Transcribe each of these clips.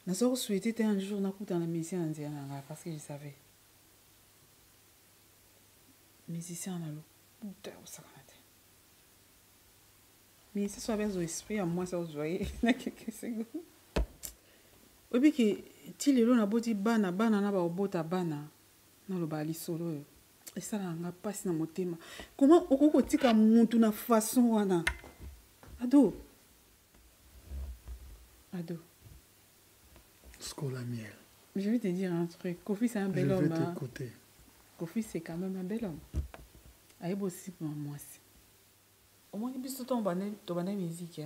Je souhaité un jour dans la musicien indien parce que je savais. Musicien dans le putain au sacanate. Mais ça soit avec l'esprit à moi ça vous voyez na quelques secondes. Obi que ti lelo na boti bana na ba obota bana na lo bali solo. Et ça n'a pas si na motema. Comment okoko tika muntu na façon wana. Ado. Scola miel. Je vais te dire un truc. Kofi, c'est un bel homme. Je vais t'écouter. Kofi, c'est quand même un bel homme. Aïe, aussi pour moi. Au moins, il y a tout le musique.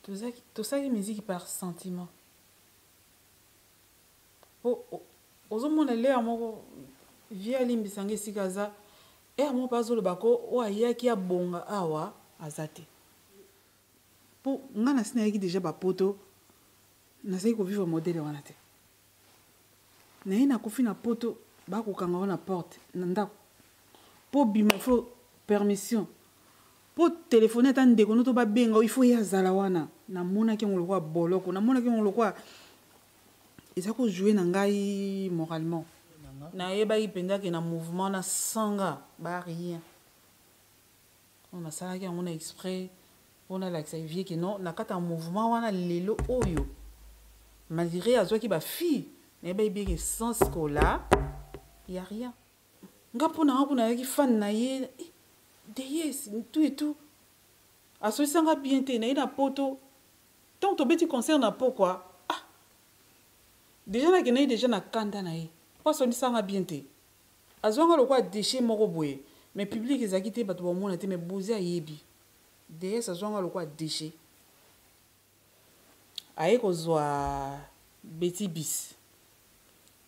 Tout ça, c'est musique par sentiment. Aux hommes, on est là, on vient à l'imbisangue sikaza. Et à mon pas le bako, ou aïe qui a bonga awa azate. Pour nga na sina qui déjà ba poto. Nasai ko vivre modèle wana te. Na ina ko fina poto ba ko kanga na porte nanda. Po bima faut permission. Po téléphoner tan de kono to ba benga il faut ya zala wana. Na mona ki ngolo kwa boloko, na mona ki ngolo kwa eza ko jouer na ngai moralement. Na yeba ipenda ke na mouvement na sanga ba rien. On a ça qui on a exprès on a l'accès vie que non na kata mouvement wana lelo oyo. Malgré à toi qui ba fille, mais bien que sans scola, il y a rien. Ngapona qui fan na ye, yes, tout et tout. À ce sanga bien te na ina poto. Tant to beti concerne na pourquoi? Ah. Déjà na gena déjà na kanda na ye. Pas son sanga bien te. Azonga lo kwa déchet moko boye, mais public ezaki te bato ba mona te mais bozi ayebi. Déjà azonga lo kwa déchet. Aïe kozwa beti bis.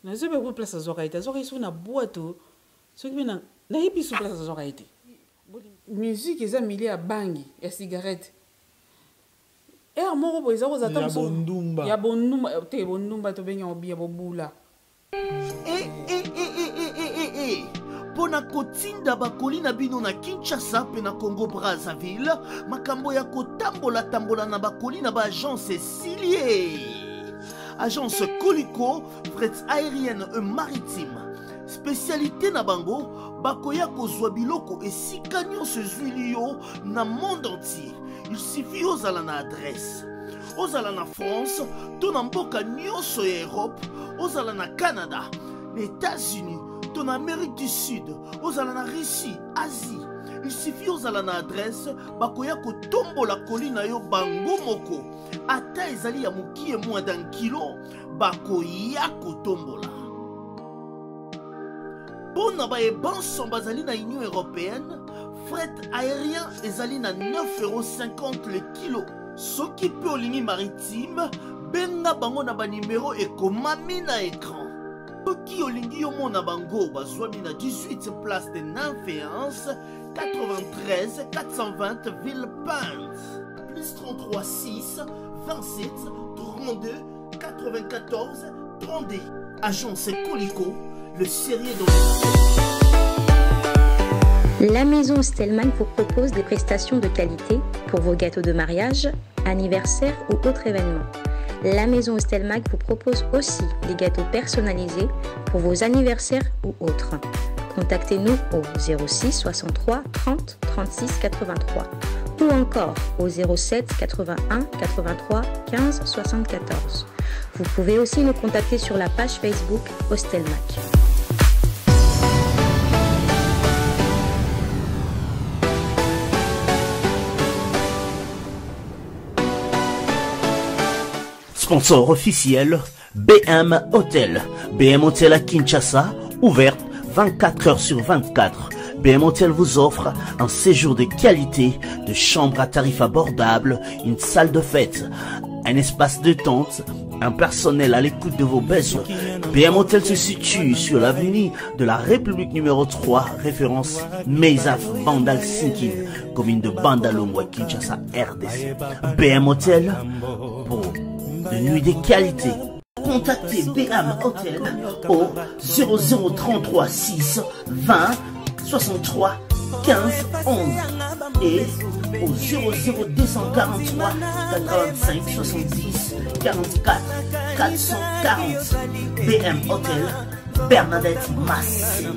Na zo be ko place azoka ite. Azoka isu na boîte. So ki na ipi su place azoka ite. Musique eza mili ya bangi, ya cigarette. Moko bo eza ko zata ya bondumba. Ya bondumba, te bondumba to benya obi ya bobula. Pona kotinda bakoli na bino na Kinshasa pe na Congo Brazzaville makambo ya kotambola na bakoli na ba agence Silier. Agence Colicot, fret aérienne et maritime. Spécialité na bango bakoya kozwa biloko esika nyonso ezwili yo na monde entier. Il suffit ozala na adresse. Ozala na France, to na mboka nyonso ya Europe, ozala na Canada, les États-Unis, en Amérique du Sud, aux en Russie, Asie. Il suffit aux na adresse, bakoya ko tombo la colline yo bango moko. Ata ezali ya mukie moins d'un kilo, bakoya ko tombola. Bon na ba ebanso bazali na Union Européenne, fret aérien ezali na 9,50 € le kilo. Soki pe olingi maritime, benga bango na ba numéro ekomami na écran. Qui olingi yo mona bango bazwami na 18 place de Nanféance 93 420 Villepinte plus 33 6 27 32 94 32. Agence Colicot, le serrurier dans les... La maison Stelman vous propose des prestations de qualité pour vos gâteaux de mariage, anniversaire ou autres événements. La maison Stelmag vous propose aussi des gâteaux personnalisés pour vos anniversaires ou autres. Contactez-nous au 06 63 30 36 83 ou encore au 07 81 83 15 74. Vous pouvez aussi nous contacter sur la page Facebook Stelmag. Sponsor officiel, BM Hotel. BM Hotel à Kinshasa, ouverte 24 heures sur 24. BM Hotel vous offre un séjour de qualité, de chambres à tarifs abordables, une salle de fête, un espace de tente, un personnel à l'écoute de vos besoins. BM Hotel se situe sur l'avenue de la République numéro 3, référence Meizaf Bandal Sinkin, commune de Bandalongwa, Kinshasa, RDC. BM Hotel pour de nuit de qualité. Contactez BM Hotel au 0033 6 20 63 15 11 et au 00243 85 70 44 440. BM Hotel, Bernadette Massé.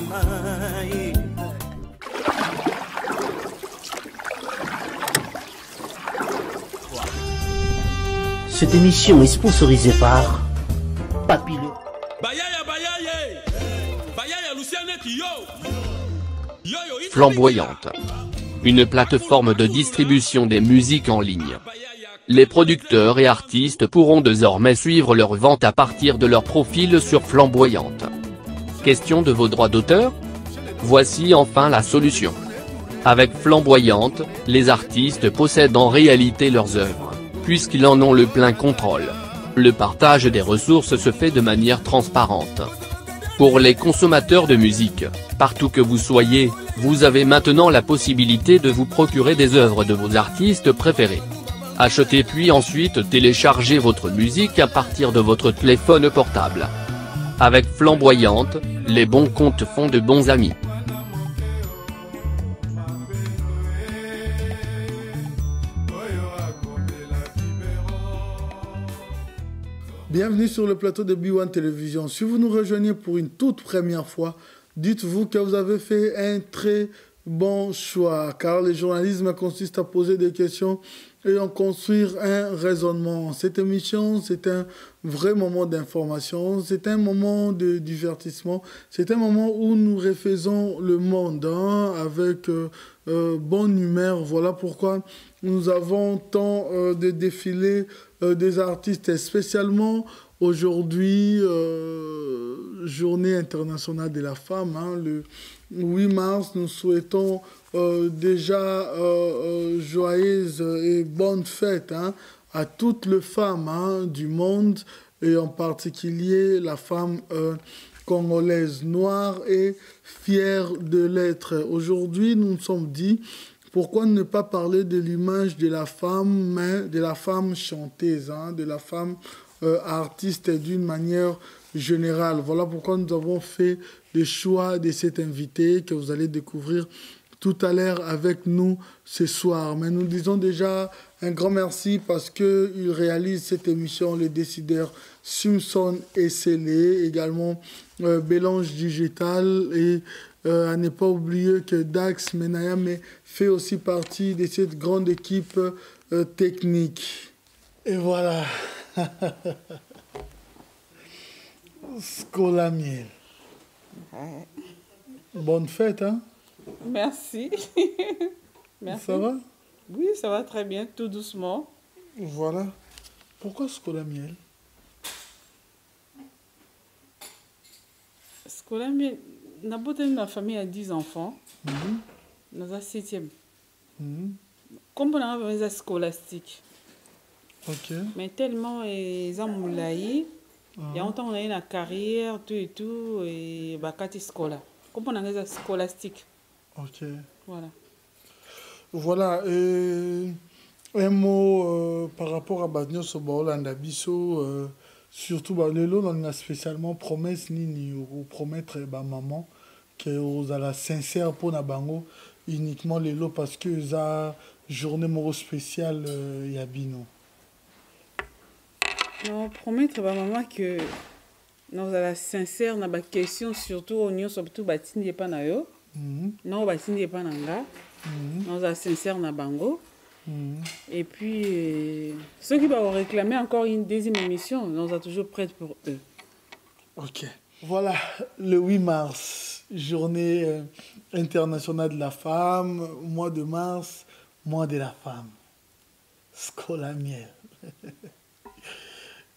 Cette émission est sponsorisée par Papillon. Flamboyante, une plateforme de distribution des musiques en ligne. Les producteurs et artistes pourront désormais suivre leur vente à partir de leur profil sur Flamboyante. Question de vos droits d'auteur? Voici enfin la solution. Avec Flamboyante, les artistes possèdent en réalité leurs œuvres, puisqu'ils en ont le plein contrôle. Le partage des ressources se fait de manière transparente. Pour les consommateurs de musique, partout que vous soyez, vous avez maintenant la possibilité de vous procurer des œuvres de vos artistes préférés. Achetez puis ensuite téléchargez votre musique à partir de votre téléphone portable. Avec Flamboyante, les bons comptes font de bons amis. Bienvenue sur le plateau de B1 Télévision. Si vous nous rejoignez pour une toute première fois, dites-vous que vous avez fait un très bon choix, car le journalisme consiste à poser des questions et à construire un raisonnement. Cette émission, c'est un vrai moment d'information, c'est un moment de divertissement, c'est un moment où nous refaisons le monde avec bonne humeur. Voilà pourquoi nous avons tant de défilés des artistes, spécialement aujourd'hui, Journée internationale de la femme, le 8 mars, nous souhaitons déjà joyeuses et bonnes fêtes à toutes les femmes du monde, et en particulier la femme congolaise noire et fière de l'être. Aujourd'hui, nous nous sommes dit, pourquoi ne pas parler de l'image de la femme, mais de la femme chanteuse, de la femme artiste d'une manière générale. Voilà pourquoi nous avons fait le choix de cet invité que vous allez découvrir tout à l'heure avec nous ce soir. Mais nous disons déjà un grand merci parce qu'il réalise cette émission, les décideurs Simpson et Célé, également Bélange Digital, et à ne pas oublier que Dax Menayam fait aussi partie de cette grande équipe technique. Et voilà. Scolamiel. Bonne fête, hein? Merci. Merci. Ça va? Oui, ça va très bien, tout doucement. Voilà. Pourquoi Scolamiel? Scolamiel, ma famille a 10 enfants. Nous avons 7e. Comme on a un scolastique. Ok. Mais tellement ils ont moulaï, il y a longtemps on a eu une carrière, tout et tout, et bakati scola. Comme on a un scolastique. Ok. Voilà. Voilà. Un mot par rapport à Badnyo Sobaolanda Bisso, surtout Lelo, on a spécialement promesse ni ou promettre maman que vous allez sincère pour Nabango uniquement Lelo parce que ça journée moro spéciale Yabino. Non, promettre maman que nous allons sincère dans la question, surtout au niveau surtout batini pas na yo. Non batini pas nanga. Nous allons sincère na bango. Et puis ceux qui vont réclamer encore une deuxième émission, nous sommes toujours prêts pour eux. Ok. Voilà, le 8 mars, journée internationale de la femme, mois de mars, mois de la femme. Scolamiel.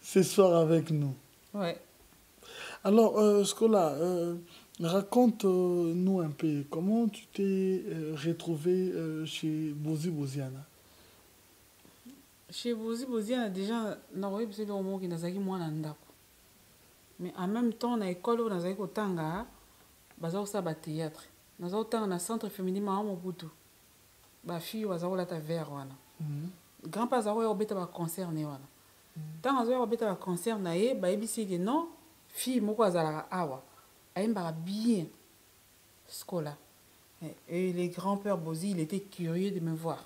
Ce soir avec nous. Ouais. Alors, Scola, raconte-nous un peu comment tu t'es retrouvé chez Bozi Boziana. Chez Bozi Boziana, déjà, nous avons besoin de moment qui nous a dit moi nanda. Mais en même temps, dans l'école où nous avons au tanga, nous avons ça théâtre. Nous avons dans le centre féminin Maman Mobutu. Ba fille nous avons la verre wana. Grand-père nous avons obéta ba concert né wana. Tant nous avons obéta ba concert naé, ba ebisi que non, fille moko azala awa. Aimba bien scola. Et le grand-père Bozi, il était curieux de me voir.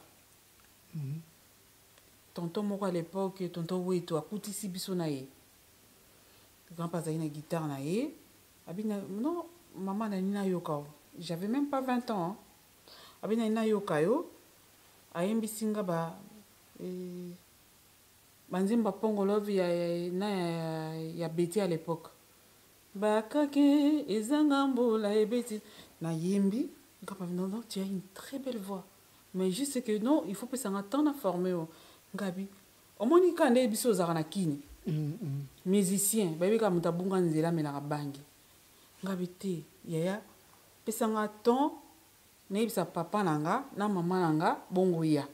tonton moko à l'époque tonton Weto akutisi biso na ye grand-papa azali na guitare na ye abina non maman na nina yoka j'avais même pas 20 ans hein. Abina nina yoka yo ayembisi nga ba banzimba pongolovi ya Betty à l'époque bakake ezanga mbola ebeti na yembi non non tu as une très belle voix mais juste que non il faut que ça attende à former ngabi omoni kande biso zaka na kini musicien baby ka mutabunga nzela mena ka bangi ngabi te yaya pesanga ton nebisa papa nanga na mama nanga bongo ya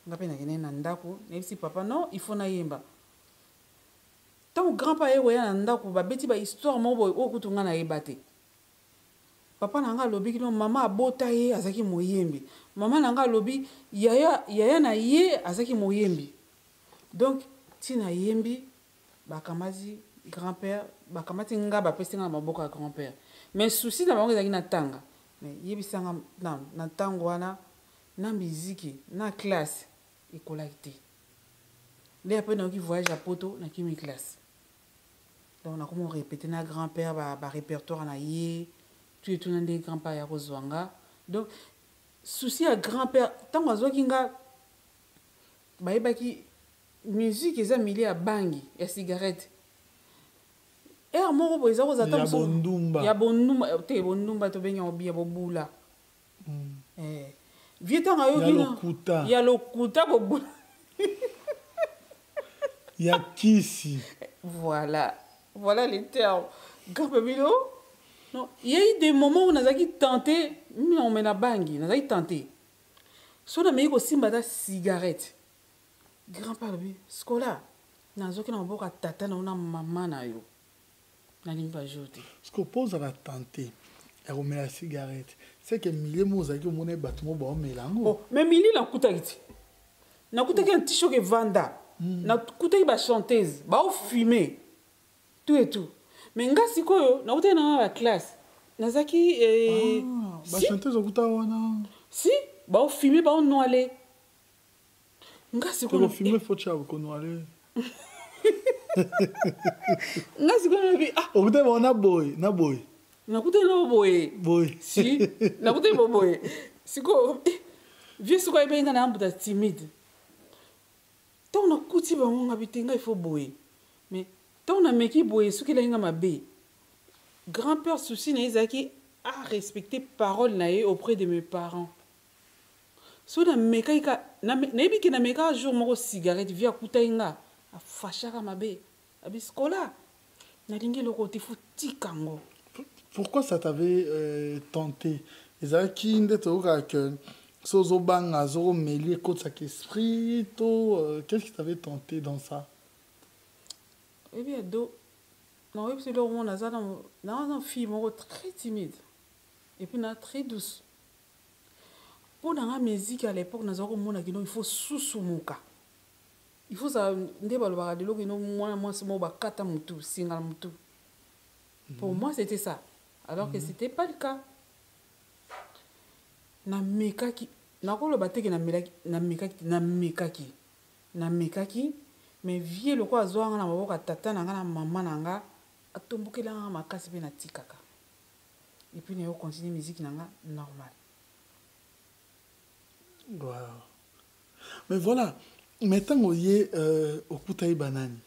ngapi na kene na ndako nebisi papa non il faut na yemba tant grand-papa ye koya na ndako babeti ba histoire mo boy okutunga na yebate papa nanga lobi kino mama abota ye azaki moyembi mama nanga lobi yaya na ye azaki moyembi donc tina yembi bakamati grand-père bakamati nga bapesi nga maboko ya grand-père mais souci na bango ezaki na tanga mais yebisanga na tango wana na miziki na classe ekolaki te nde après nakoki voyage à poto nakimi classe donc nakomi répéter na grand-père ba répertoire na ye tu es tout na nde grand-père ya kozwa nga donc souci ya grand-père ntango azwaki nga bayebaki musique eza milie ya bangi ya cigarette air moko boye eza kozata ya bondumba te bondumba tobengi yango ya bobula vie ntango ayoki ya lokuta bobula ya kisi voilà les termes grand-père bilo non il y a eu des moments où nazaki tenté on mena bangi nazaki tenté so na meyi kosimba ta cigarette grand-père lobi skola nazoki na maboko ya tata na yo na mama na yo nalingi bajour te ce pose à la tenté ya komela cigarette c'est que milie mo ozalaki omona bato mo baomela yango mais milie nakutaki te nakutaki un t-shirt evanda nakutaki bachanteuse baofume tout et tout mais nga sikoyo nakutaki nanga baclasse nazaki bachanteuse okuta wana si baofume baonoale nga sikoyo fume faut cha konoale nga sikoyo nabi okuta baona boy na boy nakutaki na boye si nakutaki boye sikoyo vie sikoyo ebenga na ambuta timide ntango nakuti bango nga bitenga il faut boye mais ntango nameki boye soki elangi nga mabe grand-père souci na ye ezalaki a respecter parole na ye auprès de mes parents so namekaki nayebi ke nameka jour moko cigarette vie akutaki nga afashaka mabe abisikola nalingi eloko te fo tika ngo. Pourquoi ça t'avait tenté? Ezalaki nde tokaka que sozo banga zoro mêlé côté sa esprit to qu'est-ce qui t'avait tenté dans ça? Eh bien do non oui c'est là où on a ça dans un film très timide et puis na très douce. Pour la musique à l'époque nous avons mon il faut susumuka. Il faut ça nde balobaka de loko no moi c'est mo bakata mutu singa mutu. Pour moi c'était ça. Alors que c'était pas le cas. Na mekaki nakoloba te ke na mekaki mais vie loko azwanga na maboko tata na nga na mama na nga atombokela nga makasi pe na tikaka. Et puis nayo continuer musique na nga normal. Wow. Mais voilà, maintenant oye okutai banani.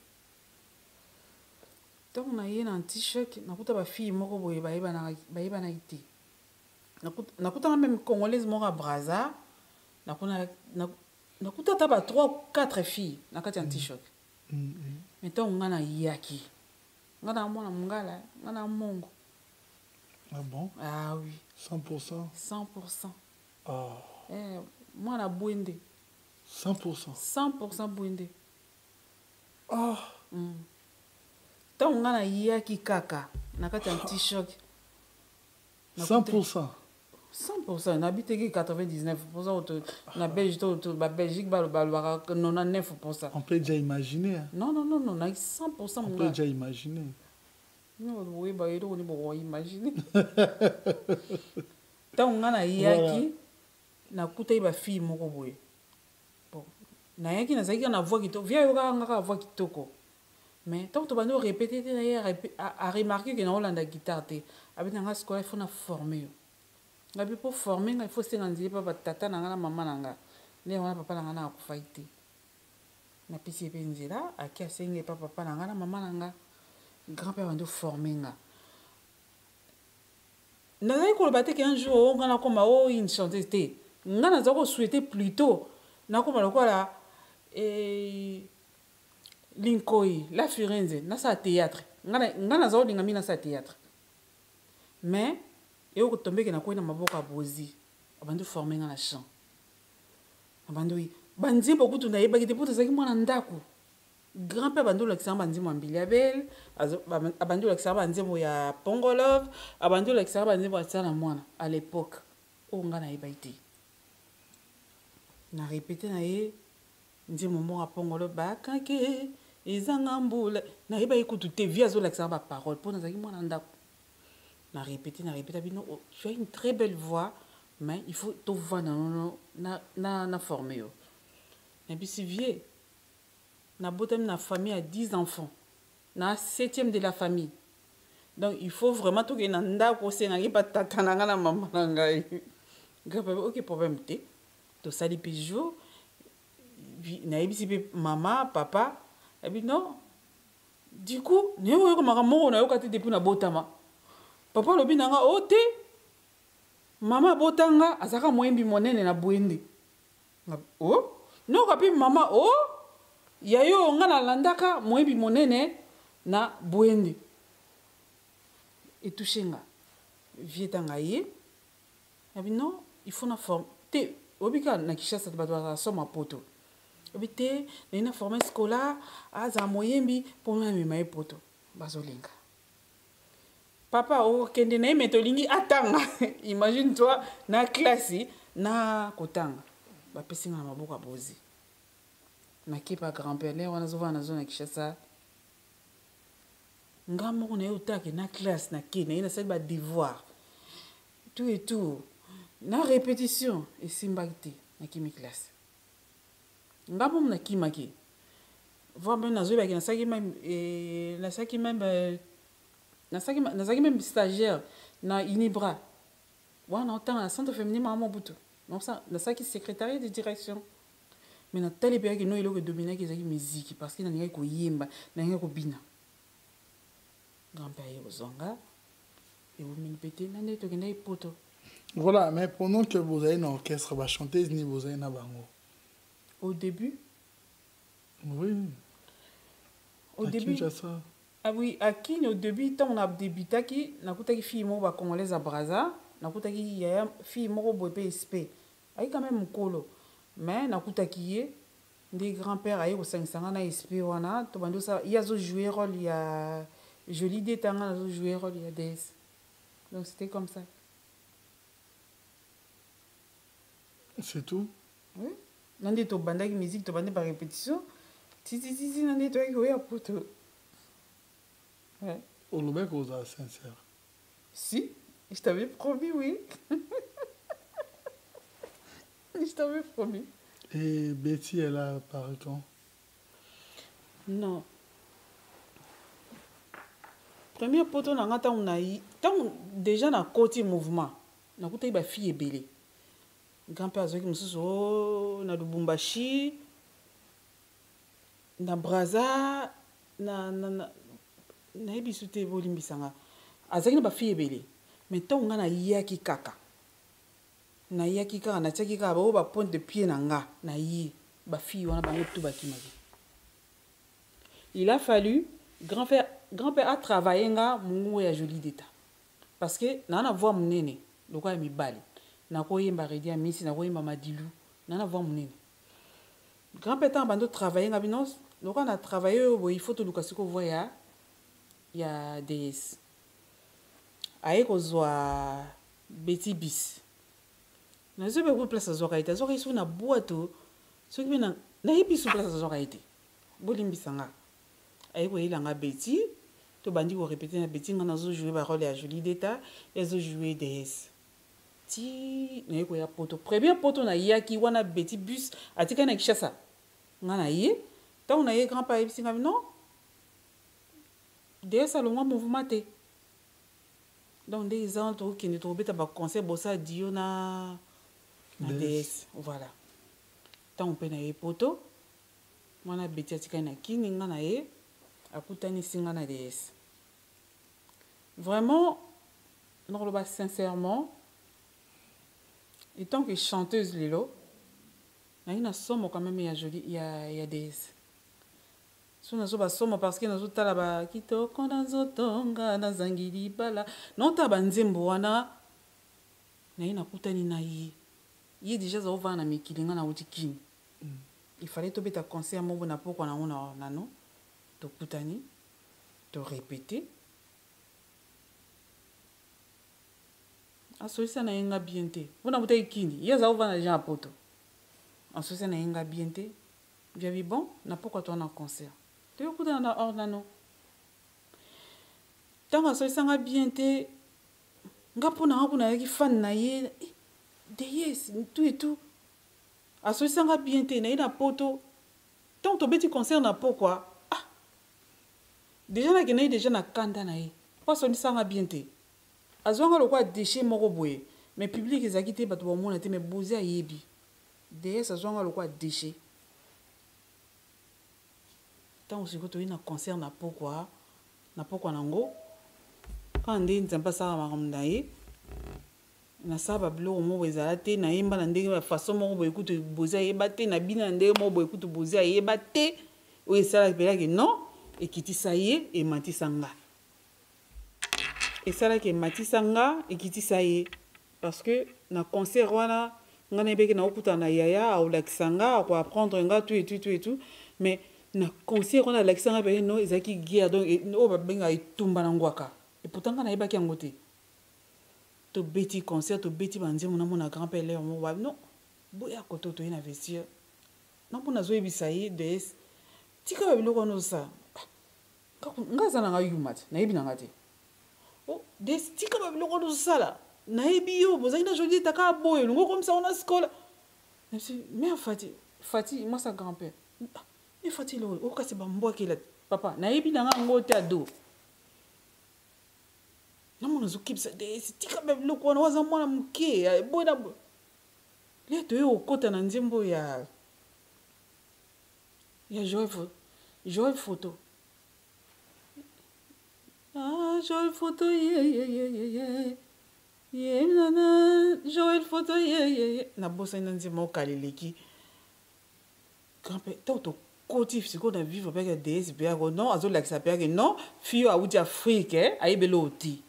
Donc on a eu un t-shirt, nakuta ba fille moko boye bayeba na ité. Nakuta même congolaise moko à Brazza, nakuta ta ba 3 4 filles nakati un t-shirt. Maintenant on a yaki. Ngana mona mungala, ngana mongo. Ah bon? Ah oui. 100%. 100%. Ah. Moi na bwende. 100%. 100% bwende. Ah. Tant on a yaki kaka nakati un t-shirt. 100%. 100%. N'habite que 99%. Na Belgique, ba Belgique, ba 99%. On peut déjà imaginer. Hein? Non, na 100%. On peut déjà imaginer. Non, oui, bah il faut imaginer. Tant on a yaki na kuta ba fille moko boye. nayaki nazalaki na voix kitoko via yoka ngaka voix kitoko mais tant que tu répéter à remarquer que na olanda guitare te abi nanga sikola il faut na former yo ngabi pour former nga il faut senga nzili papa tata nanga na mama nanga ne wana papa nanga na akufai te na pisi pe nzela aki asenge papa nanga na mama nanga grand-père bando former nga nazali koloba te ke un jour nga nakoma une chanteuse te nga naza kosouhaite plutôt nakoma lokola Linkoi, la Firenze, nasa théâtre. Ngana za olinga mina sa théâtre. Mais et au tomber que na ko na maboka bozi. Abandu former na chant. Abandu bandi beaucoup tu na yeba ki te poto zaki mwana ndako. Grand-père bandu la kisamba bandi mwambiliabel, abandu la kisamba bandi ya Pongolov, abandu la kisamba bandi ya tsana mwana à l'époque. O ngana yeba ite. Na répéter na ye ndi momo apongolo bakake ezanga mbula na yeba ikutu te via zo l'accent ba parole pour nazaki mwana ndako na répéter bino tu as une très belle voix mais il faut to voix na former yo et puis si vieux na botem na famille à 10 enfants na 7e de la famille donc il faut vraiment to ke na ndako senga ba tata nanga na mama nanga ngapa OK problème te to sali pijo naibisi pe mama papa et puis non du coup ne yo ko makamoko na yo kati depuis na botama papa lobi nanga ote mama botanga azaka moyembi monene na bwende oh no kapi mama oh yayo nga na landaka moyembi monene na bwende et touchenga vietanga ye et puis non il faut na forme te obika na kishasa bato ba soma poto obite na forme scolaire aza moyembi pour même mai poto bazolinga papa o kende na metolingi atanga imagine toi na classe na kotanga ba pesinga na maboka bozi na kipa grand-père le wana zova na zona kishasa ngamo na yotake na classe na kene ina sel ba devoir tout et tout na répétition et simbakti na kimi classe ngamo na kimaki voir même na zoba ki na saki même stagiaire na Inibra wana otanga na centre féminin mama butu na saki secrétariat de direction mais na tali pe ki no iloko dominer ki zaki musique parce que na ninga ko yemba na ninga ko bina grand-père yozonga et vous m'en pété na neto ki na poto. Voilà, mais pendant que vous avez un orchestre, vous chantez ni vous avez un bango. Au début? Oui. Au début? Ça. Ah oui, à qui au début, quand on a débuté, on a écouté fille moi congolaise à Brazza, on a écouté fille moi au PSP. Aïe quand même colo. Mais on a écouté qui des grands-pères aïe au 500 na SP wana, to bando ça, il y a zo jouer rôle, il y a joli détanga zo jouer rôle, il y a des. Donc c'était comme ça. C'est tout? Oui. Nande to banda ki musique to banda par répétition. Si nande to ki oya poto. Ouais. Au Lubek, vous êtes sincère. Si, je t'avais promis, oui. Je t'avais promis. Et Betty, elle a apparu quand? Non. Premier poto na ngata on a eu tant déjà na côté mouvement. Na côté ba fille belé. Grand-père azoki mususu na Lubumbashi na Brazza na ebisu te bolimbisanga azaki na ba fille belé mais tant nga na yaki kaka na tiaki kaka ba pointe de pied na nga na yi ba fille wana bango tout bakimaki. Il a fallu grand-père a travaillé nga mungu ya joli d'état parce que na voix munene lokwa mi bali na koyemba redia misi na koyemba madilu na voix munene. Grand-père a bando travailler nga binos lokwa na travailler il faut to lukasiko voya ya des aye kozwa Betty bis na zo be ko place zo kaita zo kaisu na boato so ki na yebi su place zo kaite bolimbisanga aye ko ilanga Betty to bandi ko répéter na Betty nga na zo jouer ba rôle ya Julie d'état et zo jouer des ti na ko ya poto premier poto na yaki wana Betty bus atika na kishasa ngana ye tant na ye grand papa ebisinga non de ça le mouvement te donc des gens qui ne trouvent pas conseil bossa dio na DS voilà tant on peut na ye poto mwana beti atika na kini ngana ye akutani singa na DS vraiment non le bas sincèrement étant que chanteuse lelo na ina somo quand même ya joli ya DS so nazo ba somo parce que nazo tala ba kitoko nazo tonga na zangili bala non ta banzembo wana na ina kutani na yi déjà za ova na mikilinga na utikini il fallait to beta concert mo na poko na ona nano to kutani to répéter asosia na yenga bien te bona buta ikini yeza ova na gens poto asosia na yenga bien te bien bon na poko to na concert to yokuta na ordano tant asosia nga bien te nga pona kuna yaki fan na ye de yes tout et tout asosia nga bien te na ina poto tant to beti concert na poko ah déjà na kena déjà na kanda na ye pas on sanga bien te azwanga lokwa déchet moko boye mais public ezaki te bato bomona te mais bozi ayebi DS azwanga lokwa déchet tant osiko to ina concert na pokwa nango quand nde nzambe asala makambo na ye nasala babiloko moko ezala te nayemba na ndenge bafaçon moko boye kutu bozi ayeba te na bina na ndenge moko boye kutu bozi ayeba te oyo esalaki pelaki non ekitisa ye ematisa nga esalaki ematisa nga ekitisa ye parce que na concert wana nga nayebeki na okutana na yaya aolakisa nga akoapprendre nga tout et tout mais na concert wana alakisa nga peke no ezalaki guerre donc oyo babenga etumba na ngwaka et pourtant nga nayebaki yango te tobeti concert tobeti banzembo namona grand-père leo moko babi non boya koto toye na vestiaire nampo nazoyebisa ye DS tika babiloko wana osala nga aza na nga yuma te nayebi na nga te DS tika babiloko wana osala nayebi yo bozalaki na jodi etaka boye longo komisa wana sikola mais Fati moi sa grand-père mais Fati lo okasi bambwakela papa nayebi na nga ngo te ado namona zokipisa DS tika babiloko wana waza mwana moke boye na le toye okota na nzembo ya Joël Photo Joël Photo nana Joël Photo na bosa ina nzembo kaleleki grand-père toto kotif siko na vivre avec DS biako non azolakisa biako non fille auti Afrique ayebelo oti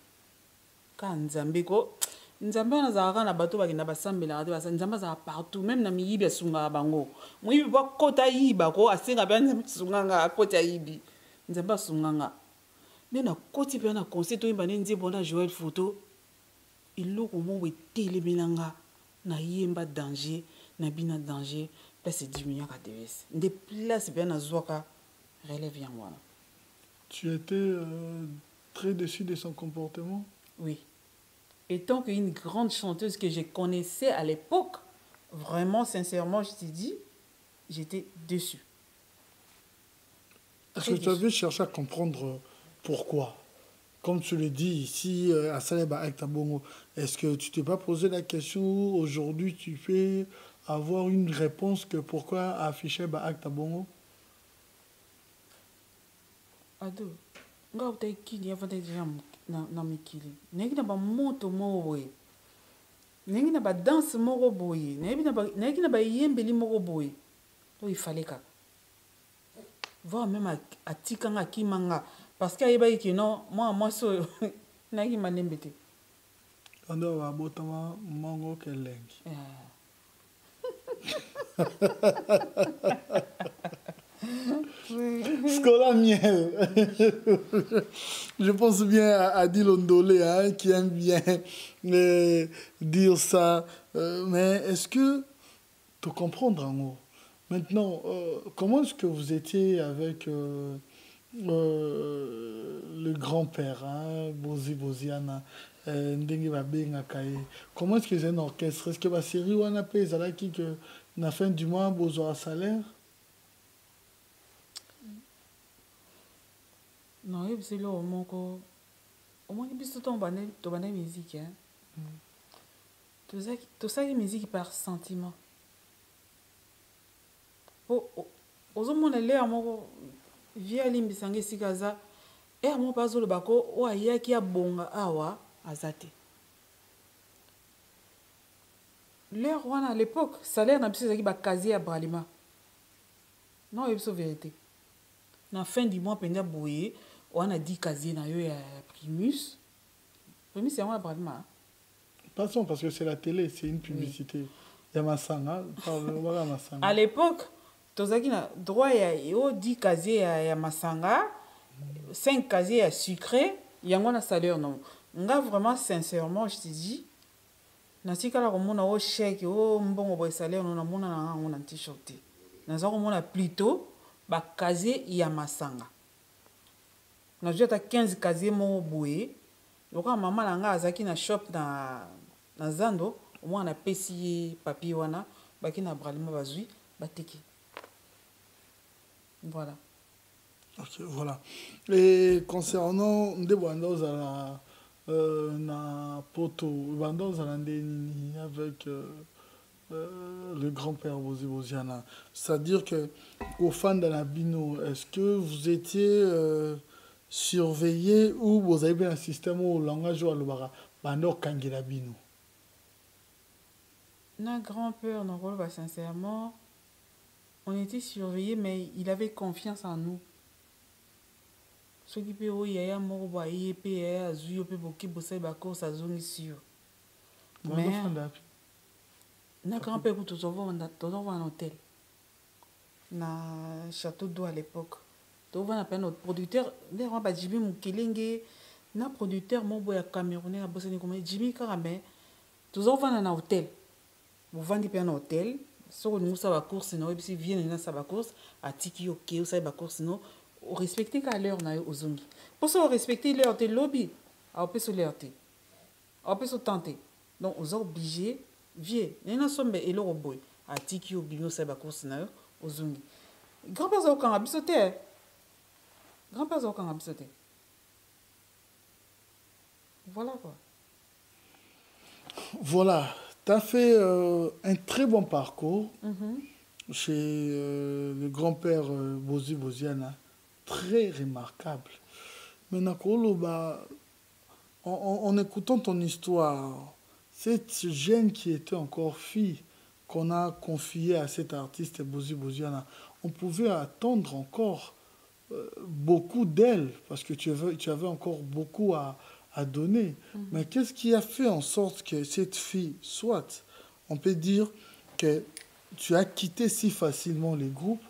ka nzambe ko nzambe wana azalaka na bato bakenda basambelaka te nzambe azalaka partout même na miyibi asungaka bango moyibi po akota yiba ko asenga mpe nzambe asunganga akoti ayibi nzambe asunganga nde na koti mpe na conseil toyemba nde nzembo na Joël Photo eloko moko etelemelanga na yemba danger na bina danger place edimiaka DS nde place mpe nazwaka relève yango wana. Tu étais très déçu de son comportement? Oui. Étant qu'une grande chanteuse que je connaissais à l'époque, vraiment, sincèrement, je te dis, j'étais déçue. Est-ce que tu avais cherché à comprendre pourquoi? Comme tu le dis ici, à Saleba Acta Bongo, est-ce que tu t'es pas posé la question aujourd'hui tu peux avoir une réponse que pourquoi afficher Acta Bongo? Ado, nga utai kini avant de na mikili nengi na ba moto moko boye nengi na ba danse moko boye nengi na ba yembeli moko boye to il fallait kaka voir même atikanga kimanga parce que ayeba ki non moi so nangi malembe te ando ba botama mongo kelengi Scola Miel. Je pense bien à Dilondolé, hein, qui aime bien dire ça. Mais est-ce que tu comprends, Drango? Maintenant, comment est-ce que vous étiez avec le grand-père, hein, Boziana, comment est-ce que c'est un orchestre? Est-ce que la série ou un appel, que la fin du mois, vous aurez un salaire? Non, et c'est là au moins il peut tomber musique hein. Tout ça est musique par sentiment. Aux hommes on est là moko via limbisange sikaza et à mon pas le bako o aya ki abonga awa azate. L'air wana à l'époque salaire na biso zaki ba casier à bralima. Non, c'est la vérité. Na fin du mois penda boye on a dit casier na yo ya Primus. Primus c'est moi bralima. Passons parce que c'est la télé, c'est une publicité. Oui. Il y a Massanga, voilà Massanga. À l'époque, tozaki na droit ya yo 10 casiers ya Massanga, 5 casiers à sucré, yango na salaire non. Nga vraiment sincèrement, je te dis, na tikala ko mona o chèque o mbongo boy salaire non na mona na on t-shirt. Na za ko mona plutôt ba casier ya Massanga. Na jota 15 casiers mo boye. Loka maman na nga azaki na shop na Zando, au moins on a payé papier wana, baki na bralima bazui, bateki. Voilà. Ok, voilà. Et concernant des bandos à na poto, bandos à avec le grand-père Boziana. C'est-à-dire que au fan de la bino, est-ce que vous étiez surveillé ou vous avez un système au langage ou à l'obara bando kangela bino? Na grand-père, non, sincèrement, on était surveillés, mais il avait confiance en nous. Ce qui peut y avoir mort ba yep azuyo pe boki bossa ba ko sa zone sûr. Mais na grand-père pour toujours voir un hôtel. Na château d'eau à l'époque. Donc on appelle notre producteur, les gens ba Jimmy Mukelenge, na producteur mon boya camerounais na bossa ni comme Jimmy Karame. Toujours voir un hôtel. Vous vendez bien un hôtel, si vous avez une course, et puis vous venez dans sa course, à tiki ok, vous avez une course, vous respectez l'heure aux zombies. Pour ça, vous respectez l'heure de lobby, vous pouvez l'heure. Vous pouvez tenter. Donc, vous êtes obligé, vieux, vous avez sombe et l'heure au boy, à tiki ok, vous avez une course aux zombies. Grand-père, vous avez un abisoté. Grand-père, vous avez un abisoté. Voilà quoi. Voilà. Tu as fait un très bon parcours chez le grand-père Boziana, très remarquable. Maintenant, en écoutant ton histoire, cette jeune qui était encore fille, qu'on a confiée à cet artiste Boziana, on pouvait attendre encore beaucoup d'elle, parce que tu avais encore beaucoup à donner. Mais qu'est-ce qui a fait en sorte que cette fille, soit, on peut dire que tu as quitté si facilement les groupes,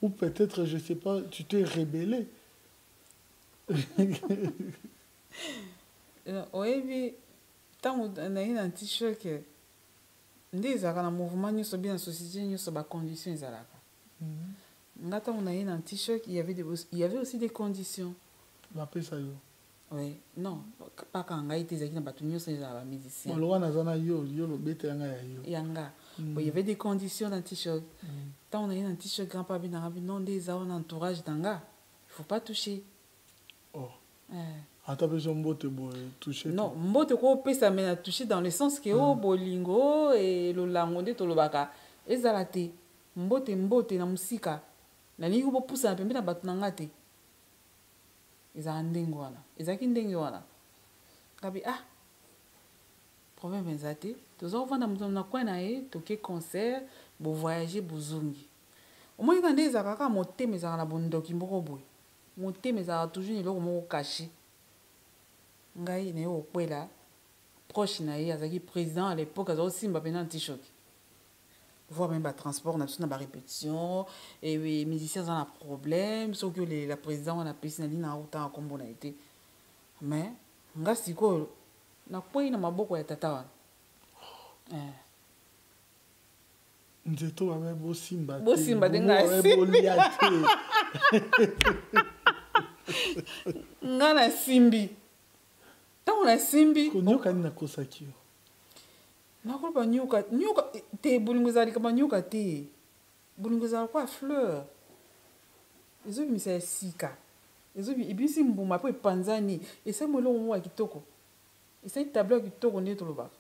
ou peut-être, je ne sais pas, tu t'es rébellé. Oui, tant on a eu un t-shirt que des arts mouvement nous sommes bien société nous sommes à conditions là. Quand on a eu un t-shirt, il y avait aussi des conditions. Oui, non, pas quand on a été dans la musicien. Il y avait des conditions dans le t-shirt. Quand on a eu un t-shirt grand-papa, non, des un entourage d'anga. Il ne faut pas toucher. Oh. Attends, je vais toucher. Non, mbote ko pesa mena toucher dans le sens que o bolingo et le langonde to lobaka. Ezalate. Mbote na musika. Na lingo bo pousa na pembe na batu na ngate. Eza ndenge wana. Ezaki ndenge wana. Kabi problème ezate. Tozo vanda mutu na kwa na ye, toke concert, bo voyager bozongi. Au moins quand des akaka motema ezaka na bondoki mboko boy. Motema ezaka toujours eloko moko caché. Ngai na yo kwela proche na ye azaki président à l'époque azo simba pena t-shirt. Voir même le transport, on a besoin de répétition, et les musiciens ont un problème, sauf que la présidente a pu s'en dire autant comme on a été. Mais, on a si quoi, on a pas eu beaucoup de tata. Nzeto avec beau simba. Beau simba de nga Nga na simbi. Tant on a simbi. Konyoka ni na kosaki. Nakoloba nyoka te bolingo ezali kama nyoka te bolingo ezala kwa fleur ezobimisa ya sika ebisi mbuma mpo epanzani esali molongo moko ya kitoko esali tableau ya kitoko nde tolobaka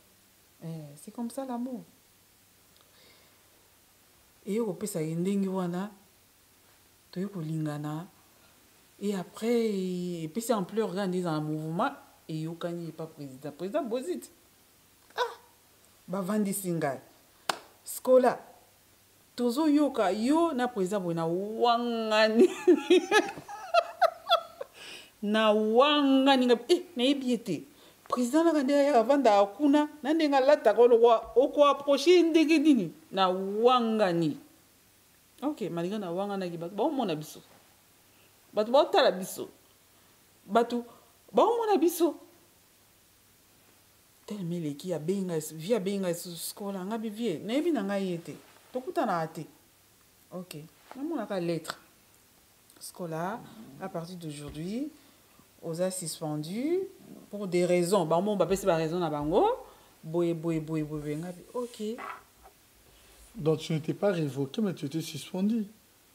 c'est comme ça l'amour eyo kopesa ye ndenge wana toye kolingana et après epesi ampleur ga nde eza na mouvement eyokani epa président boziti bavandisi ngai skola tozoyoka yo na président boye na wangani na wangani nayebi ete président naka nde ayaka avandaka kuna na ndenge alataka okoaproche ndenge nini na wangani ok malinga na wanganaki bato baomona biso bato baotala biso bato baomona biso telemi eleki abenga vie abenga skola ngabi vie nayebi na ngai ye te tokutanaka te ok namonaka lettre skola à partir d'aujourd'hui oza suspendu pour des raisons bango bapesi baraison na bango boye ngabi ok. Donc tu n'étais pas révoqué mais tu étais suspendu.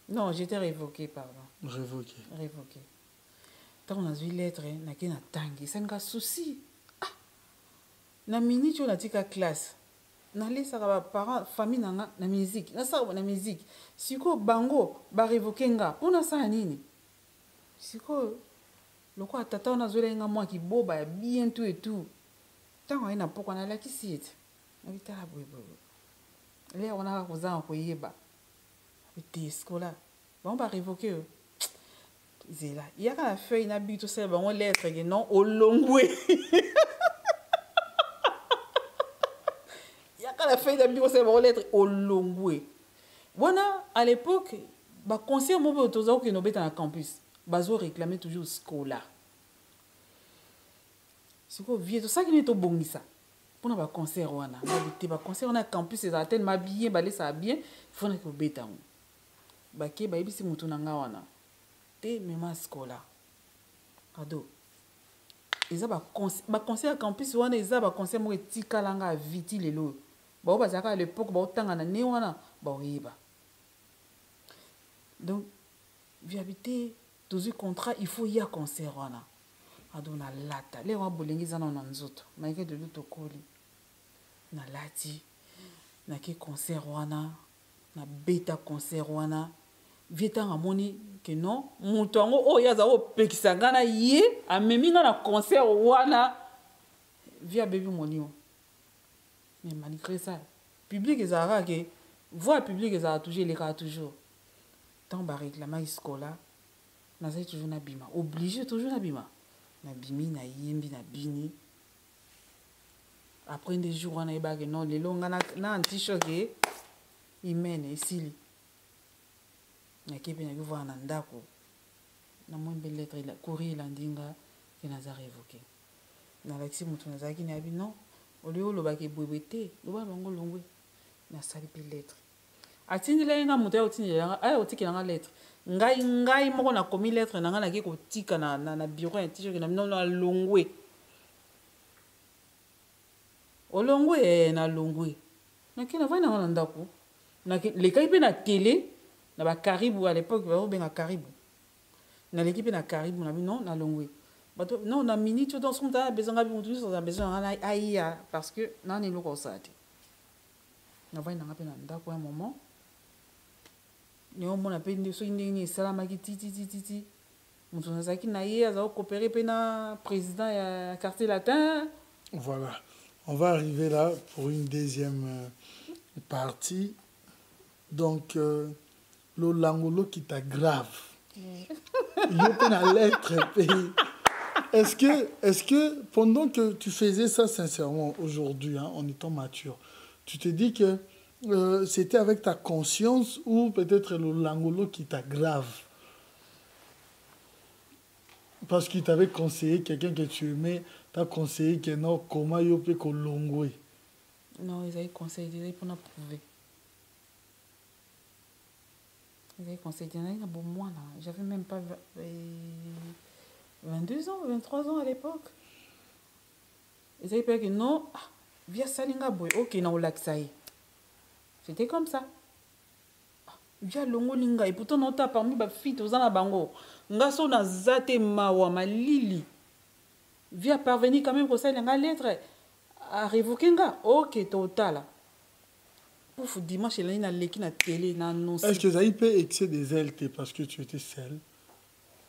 Non, j'étais révoqué, pardon. Révoqué. Tant on a vu lettre nake na tangi c'est un souci na minute on a dit qu'à classe na lesa ba parents famille na musique na musique siko bango ba révoquer nga pona sa nini siko loko tata on a zola nga moi ki boba ya bien tout et tout tant on a poko na la ki site na bitala boy là on a kozanga koyeba te skola bon ba révoquer zela yaka la feuille na bito ça bango lettre que non olongwe yaka la feuille na bito ça bango lettre olongwe bona à l'époque ba conseil mo botoza ko no beta na campus bazo réclamer toujours skola siko vie to ça qui ne to bongisa pona ba concert wana ba concert na campus eza tellement bien ba lesa bien fona ko beta bake bayebisi mutu na nga wana te mema skola ado eza baconseil ya campus wana eza baconseil moko etikala nga viti lelo bao bazalaka à l'époque baotanga na ne wana baoyeba donc viabité tozwi contrat il faut ya concert wana ado na lata le wa bolengi eza na nzoto maike de luto koli na lati na ke concert wana na beta concert wana vietanga moni que non mutu yango oyo aza opekisa nga na ye amemi nga na concert wana via baby monio mais malgré ça public ezalaka ke voix publique ezalaka toujours elekaka toujours tant baréclamaki skola nazali toujours na bima obligé toujours na bima na bimi na yembi na bini après des jours wana yebake non lelo nga na antichoke imene esili nakepe naki voir na ndako na mwembe lettre courrier elandi nga ke naza révoqué nalakisi motu nazalaki na yabi non olio olobaki ebwebwe te loba bango longwe nasali mpe lettre atindelaki nga moto otikelanga lettre ngai moko nakomi lettre na ngai nake kotika na bureau ya tichoke na bino na longwe olongwe na longwe nake navai nanga na ndako lekaki mpe na télé na bakaribu à l'époque baobenga karibu naleki mpe na karibu na bino na longwe bato non na minute oyo soki mutu besoin nga mutu nyonso aza besoin nanga aya parce que nana eloko osala te navai nanga mpe na ndako ya moment neomona mpe soki ndenge nini esalamaki titititi mutu nazalaki na ye aza kokopere mpe na président ya quartier latin. Voilà, on va arriver là pour une deuxième partie. Donc le langolo qui t'aggrave il y a une lettre pays. Est-ce que pendant que tu faisais ça sincèrement aujourd'hui, hein, en étant mature, tu te dis que c'était avec ta conscience ou peut-être le langolo qui t'aggrave parce qu'il t'avait conseillé, quelqu'un que tu aimais t'a conseillé que non, comment il peut kolongwe? Non, ils avaient conseillé pour nous prouver. Ils avaient conseillé, bon, moi là, j'avais même pas 22 ans, 23 ans à l'époque. Ils avaient peur que non, via Salinga boy, ok, na olaksaï. C'était comme ça. Via longo linga, et pourtant non, t'as parmi ma fille, aux ans à bango. nga so naza te mawa malili via parvenir quand même kosalela nga lettre à révoquer nga ok totala pouf dimanche elani naleki na télé na annonce. Est-ce que ça y peut excès des ailes parce que tu étais seule?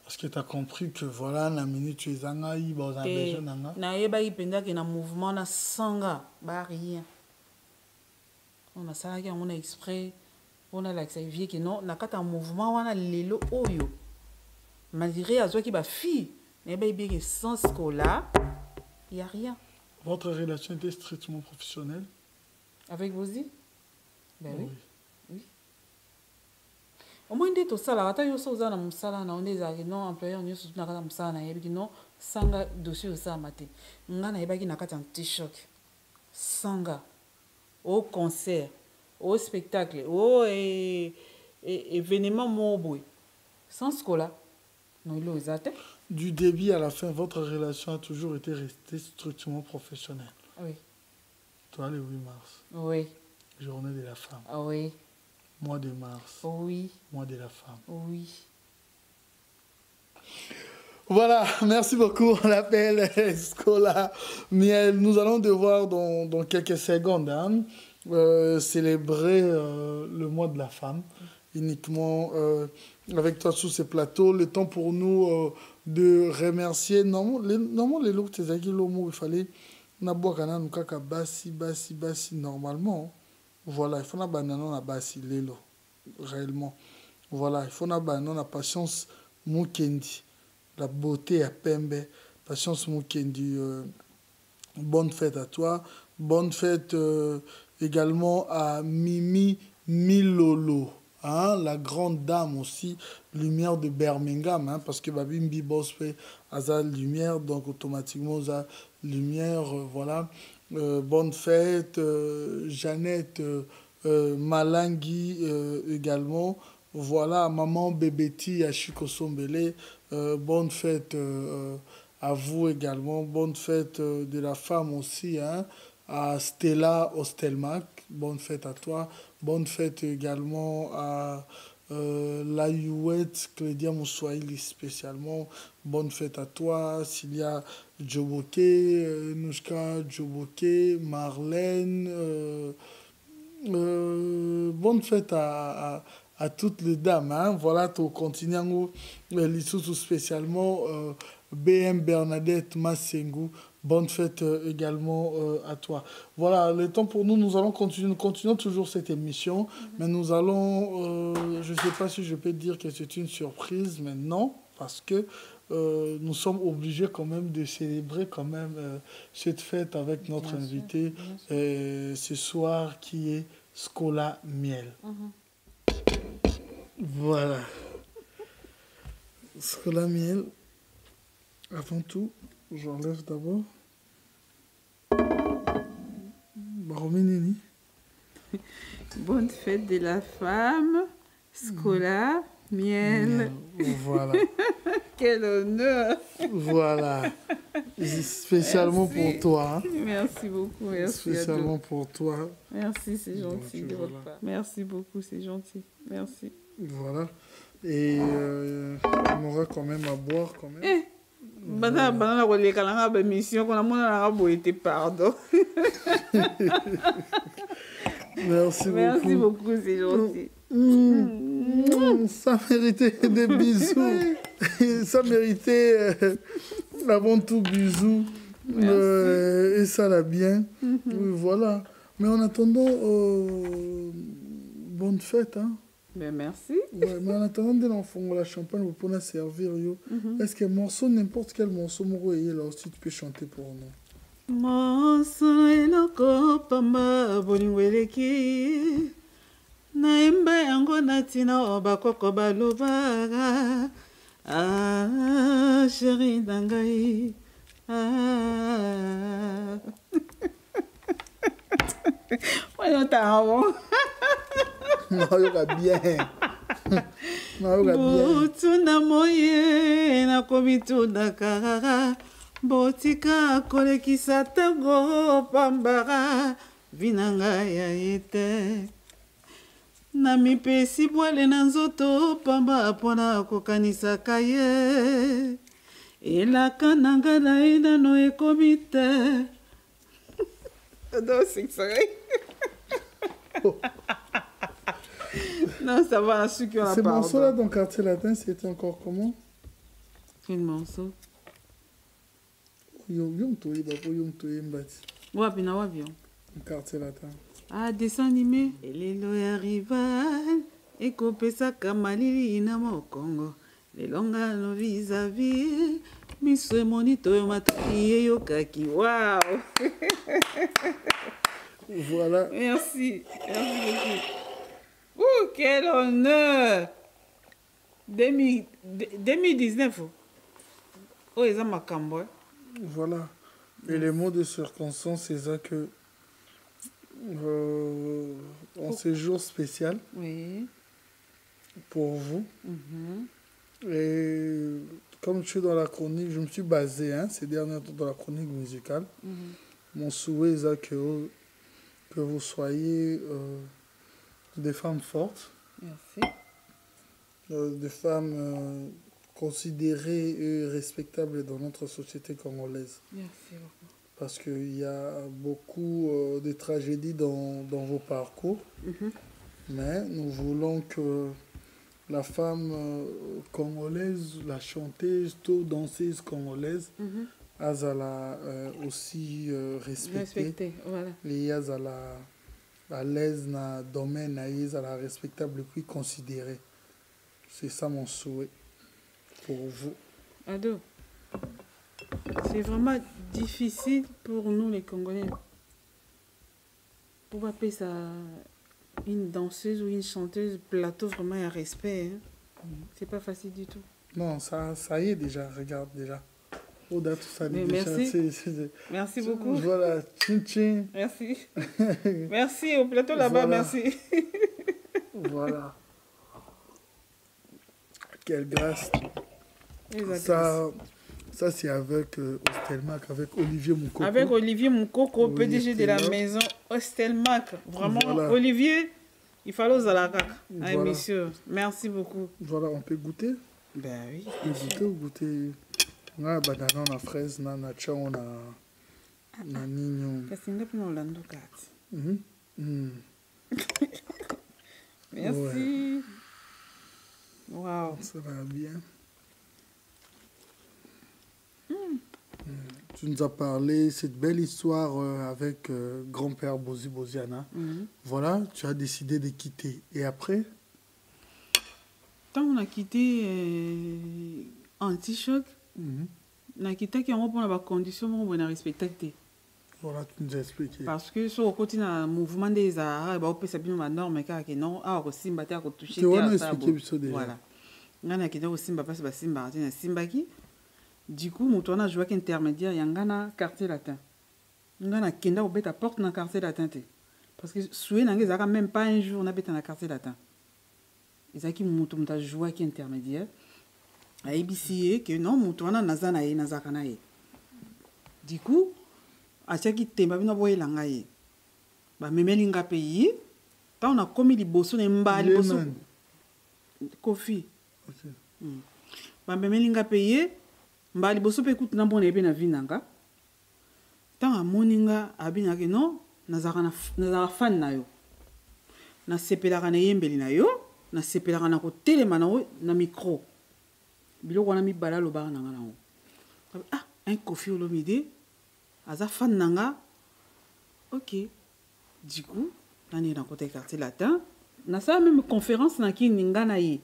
Parce que tu as compris que voilà na minute tu es angaï ba za besoin nanga na yeba ipenda ke na mouvement na sanga ba rien on a ça qui on a exprès on a l'accepté que non na kata mouvement wana lelo oyo malgré azo ki ba fille na yeba bien que sans scolaire il y a rien. Votre relation était strictement professionnelle avec vos îles? Ben oui. Oui. Au moins nde tosala ata yo so oza na mosala na onde ezalaki non employeur nyonso na kata mosala na yebiki non sanga dossier osalama te nga nayebaki na kati ya t-shirt sanga au concert au spectacle au événement moko boye sans scola no ilo eza te. Du début à la fin votre relation a toujours été restée strictement professionnelle? Oui. Toi le 8 mars. Oui. Journée de la femme. Ah oui. Mois de mars. Oui. Mois de la femme. Oui. Voilà, merci beaucoup. On l'appelle Scola Miel. Nous allons devoir dans quelques secondes célébrer le mois de la femme. Uniquement avec toi sur ce plateau. Le temps pour nous de remercier. Normalement, les lots, il fallait basi normalement. Voilà, il faut na banana na basi lelo réellement. Voilà, il faut na banana na patience mukendi, la beauté à pembe, patience mukendi. Bonne fête à toi, bonne fête également à Mimi Milolo, hein, la grande dame aussi, lumière de Birmingham, hein, parce que Babimbi Boss fait Aza lumière, donc automatiquement Aza lumière, voilà. Bonne fête, Jeannette Malangui également. Voilà, maman Bébéti à Chikosombele. Bonne fête à vous également. Bonne fête de la femme aussi, hein, à Stella Ostelmac. Bonne fête à toi. Bonne fête également à Layouette Clédia Moussouaïli spécialement. Bonne fête à toi. Cilia Djoboke, Nouchka Djoboke, Marlène. Bonne fête à toutes les dames. Hein. Voilà, tu continues l'issue spécialement BM Bernadette Massengu. Bonne fête également à toi. Voilà, le temps pour nous, nous allons continuer. Nous continuons toujours cette émission, mais nous allons, je ne sais pas si je peux dire que c'est une surprise, mais non, parce que nous sommes obligés quand même de célébrer quand même cette fête avec notre invité ce soir qui est Scola Miel. Voilà. Scola Miel, avant tout, j'enlève d'abord. Baroménini. Bonne fête de la femme, Scola Miel. Voilà. Quel honneur. Voilà. Spécialement pour toi. Hein. Merci beaucoup. Merci. Spécialement pour toi. Merci, c'est gentil de votre part. Merci beaucoup, c'est gentil. Merci. Voilà. Et on aura quand même à boire quand même. Banana mission qu'on a pardon. Merci beaucoup, c'est gentil. Ça méritait des bisous. Ça méritait avant tout bisous. Et ça l'a bien. Oui, voilà. Mais en attendant, bonne fête. Hein. Ben, merci. Ouais, mais en attendant de l'enfant, la champagne, vous pouvez servir. Est-ce que morceau, n'importe quel morceau, là aussi, tu peux chanter pour nous? Morceau eloko pamba bolingo eleki naimba yango natina bakoko balobaka chéri na ngai butuna moye nakomitundaka botika kolekisa tango pambara vinanga ya ete na mipesi bwale na nzoto pamba mpona kokanisaka ye elaka na nga na ye nano ekomi te. Non, ça va, ceux qui ont la Ces parole. morceaux-là dans Quartier Latin, c'était encore comment? Quel morceau? Wapi na wapi? Quartier Latin. Ah, dessin animé. Elelo ya rival ekopesaka malili na mokongo lelonga no vis-à-vis miso emoni toyo mataki eyokaki. Waouh. Voilà. Merci. Merci beaucoup. Ouh, quel honneur. 2019. Oh, ils ont ma cambo. Voilà. Et les mots de circonstance, c'est ça que en séjour spécial Oui. pour vous. Et comme je suis dans la chronique, je me suis basé ces derniers temps dans la chronique musicale. Mon souhait est que vous soyez des femmes fortes. Merci. Des femmes considérées et respectables dans notre société congolaise. Merci beaucoup. Parce qu'il y a beaucoup de tragédies dans vos parcours. Mais nous voulons que la femme congolaise, la chanteuse, danseuse congolaise, azala aussi respectée. Voilà. Et azala à l'aise dans le domaine, azala respectable puis considérée. C'est ça mon souhait pour vous. Ado, c'est vraiment difficile pour nous les Congolais. Pour appeler ça une danseuse ou une chanteuse, plateau vraiment un respect. C'est pas facile du tout. Non, ça y est déjà, regarde déjà. Au-delà tout ça, mais déjà, merci. Merci beaucoup. Voilà, tchin. Merci. Merci au plateau là-bas, Voilà. merci. Voilà. Quelle grâce. Exactement. Ça c'est avec Ostelmac, avec Olivier Moukoko. Avec Olivier Moukoko, Oui, PDG de la là. maison Ostelmac. Vraiment, Voilà. Olivier, il fallait aux alakak. Voilà. Monsieur, merci beaucoup. Voilà, on peut goûter. Ben oui. Goûter. On a banana, on a fraise, on a cha, on a nignon. Kasi ngapi na Orlando kati. Merci. Wow. Ça va bien. Tu nous as parlé cette belle histoire avec grand-père Bozi Boziana. Voilà, tu as décidé de quitter. Et après? Quand on a quitté Anti-Choc, on a quitté qui pour la condition où on a respecté. Voilà, tu nous as expliqué. Parce que sur le côté du mouvement des arts, on peut savoir ma norme mais non, ah aussi battre à toucher. Tu vas expliquer ça déjà. Voilà. On a quitté aussi ma passe Simba, c'est Simba qui. Du coup, mon tournage jouait intermédiaire, il y a un quartier latin. On a kenda au bête à porte dans le quartier latin. Parce que souhait n'a même pas un jour on a bête dans le quartier latin. Ils ont qui mon tournage jouait qui intermédiaire. A ABC que non mon tournage nazana et nazakana. Du coup, à chaque temba bino boye langaye. Ba memelinga pays. Quand on a commis les bossons et mbali bossons. Kofi. Ok. Ba memelinga pays. Mbali boso pe kutu na mbona ebe na vinanga. Tanga moninga abina ke non nazara fan na yo. Na sepelaka na yembeli na yo, na sepelaka na ko telema na yo na micro. Biloko wana mibala lobaka nanga na yo. Ah, un Kofi Olomide aza fan nanga. OK. Du coup, nani na côté quartier latin, na sa même conférence na ki ninga na ye.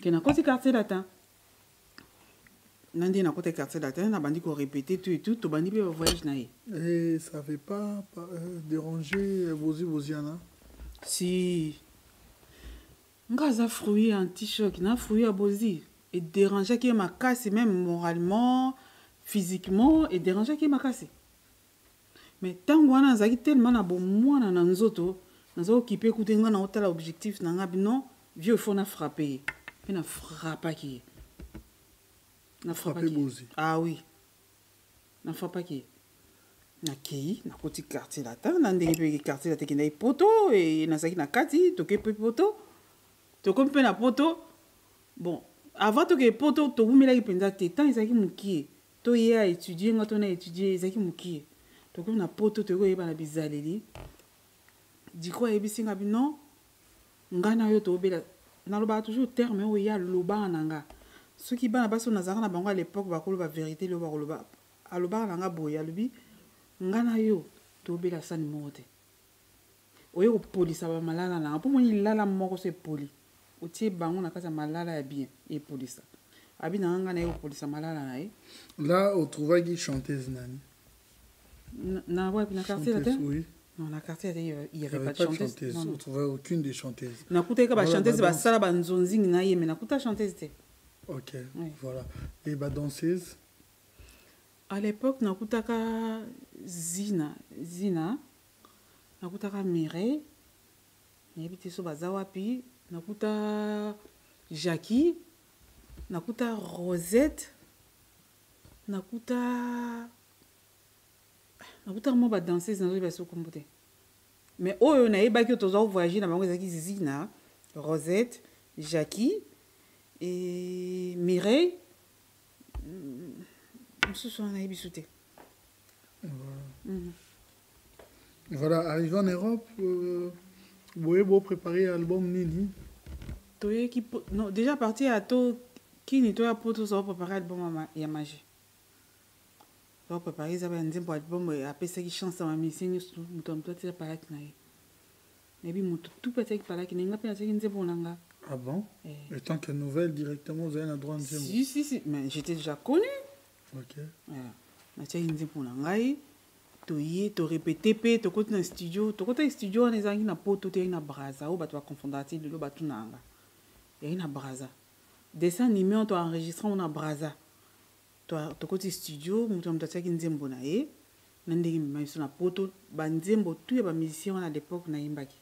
Ke na côté quartier latin. Nandi na côté quartier latin, na bandi ko répéter tout et tout, to bandi pe voyage na ye. Et ça n'avait pas dérangé Bozi Boziana? Si. Ngaza fruit anti-choc, na fruit à Bozi. Et déranger qui est ma casse, même moralement, physiquement, et déranger qui est ma casse. Mais tant que on a tellement na bon moi na nzoto, na zo occupé écouter nga na hôtel objectif na nga non, vieux faut na frapper. Et na frappa qui. Na frappa qui. Ah oui. Na frappa qui. nakei nakoti quartier la ta na ndenge mpe quartier la tekendaki poto e nazalaki na kati toke mpe poto tokomi mpe na poto bon avant toke poto tobumelaki mpenza te ntango ezalaki mokie toye a étudie nga to na étudie ezalaki mokie tokomi na poto tokoyeba na bizaleli diko ayebisi nga bino nga na yo tobela nalobaka toujours terme oyo ya lobaka na nga soki bana basi oyo nazalaka na bango à l'époque bakoloba vérité lo bakoloba alobaka na nga boye alobi nga na yo tobela sani moko te oye kopolisa bamalala na nga mpo moni lala moko so epoli otie bango na kati ya malala ya bien epolisa abi na nga na ye kopolisa malala na ye là otrouvaki chanteuse nani na quartier la terre oui. Non, na quartier il y avait pas pas de chanteuse. Non, on trouvait aucune des chanteuses. Nakuta ka ba chanteuse ba sala ba nzonzi na ye mais nakuta chanteuse te. OK, oui. Voilà. Et ba danseuse à l'époque nakuta ka Zina nakuta ka Mireille nayebite so baza wapi nakuta Jackie nakuta Rosette nakuta mo ba danseuse na zo ba so kombote mais oyo na yebaki tozo voyager na bango ezaki Zina Rosette Jackie et Mireille mosusu wana nayebi so te. Voilà, arrivé en Europe, vous avez préparé l'album Nini. Non, déjà parti à to kini to ya poto so préparer album ya magie. Donc préparer ça va nzembo album apesaki chance à ma mission muto mtoti para kinaye. Nebi muto tout peut-être para kinaye nga pe na nzembo nanga. Ah bon? Et tant que nouvelle directement vous avez le droit de nzembo. Si, mais j'étais déjà connu. OK. Voilà. Na tia nzembo nangai. To ye to répéter pe to côté na studio on ezangi na poto te na braza o bato ba confondati de lo batu nanga. Et na braza. Dessin animé on to enregistrer on na braza. To côté studio muto mtatiaki nzembo na ye na ndenge miso na poto ba nzembo tu ya ba musicien à l'époque na yimbaki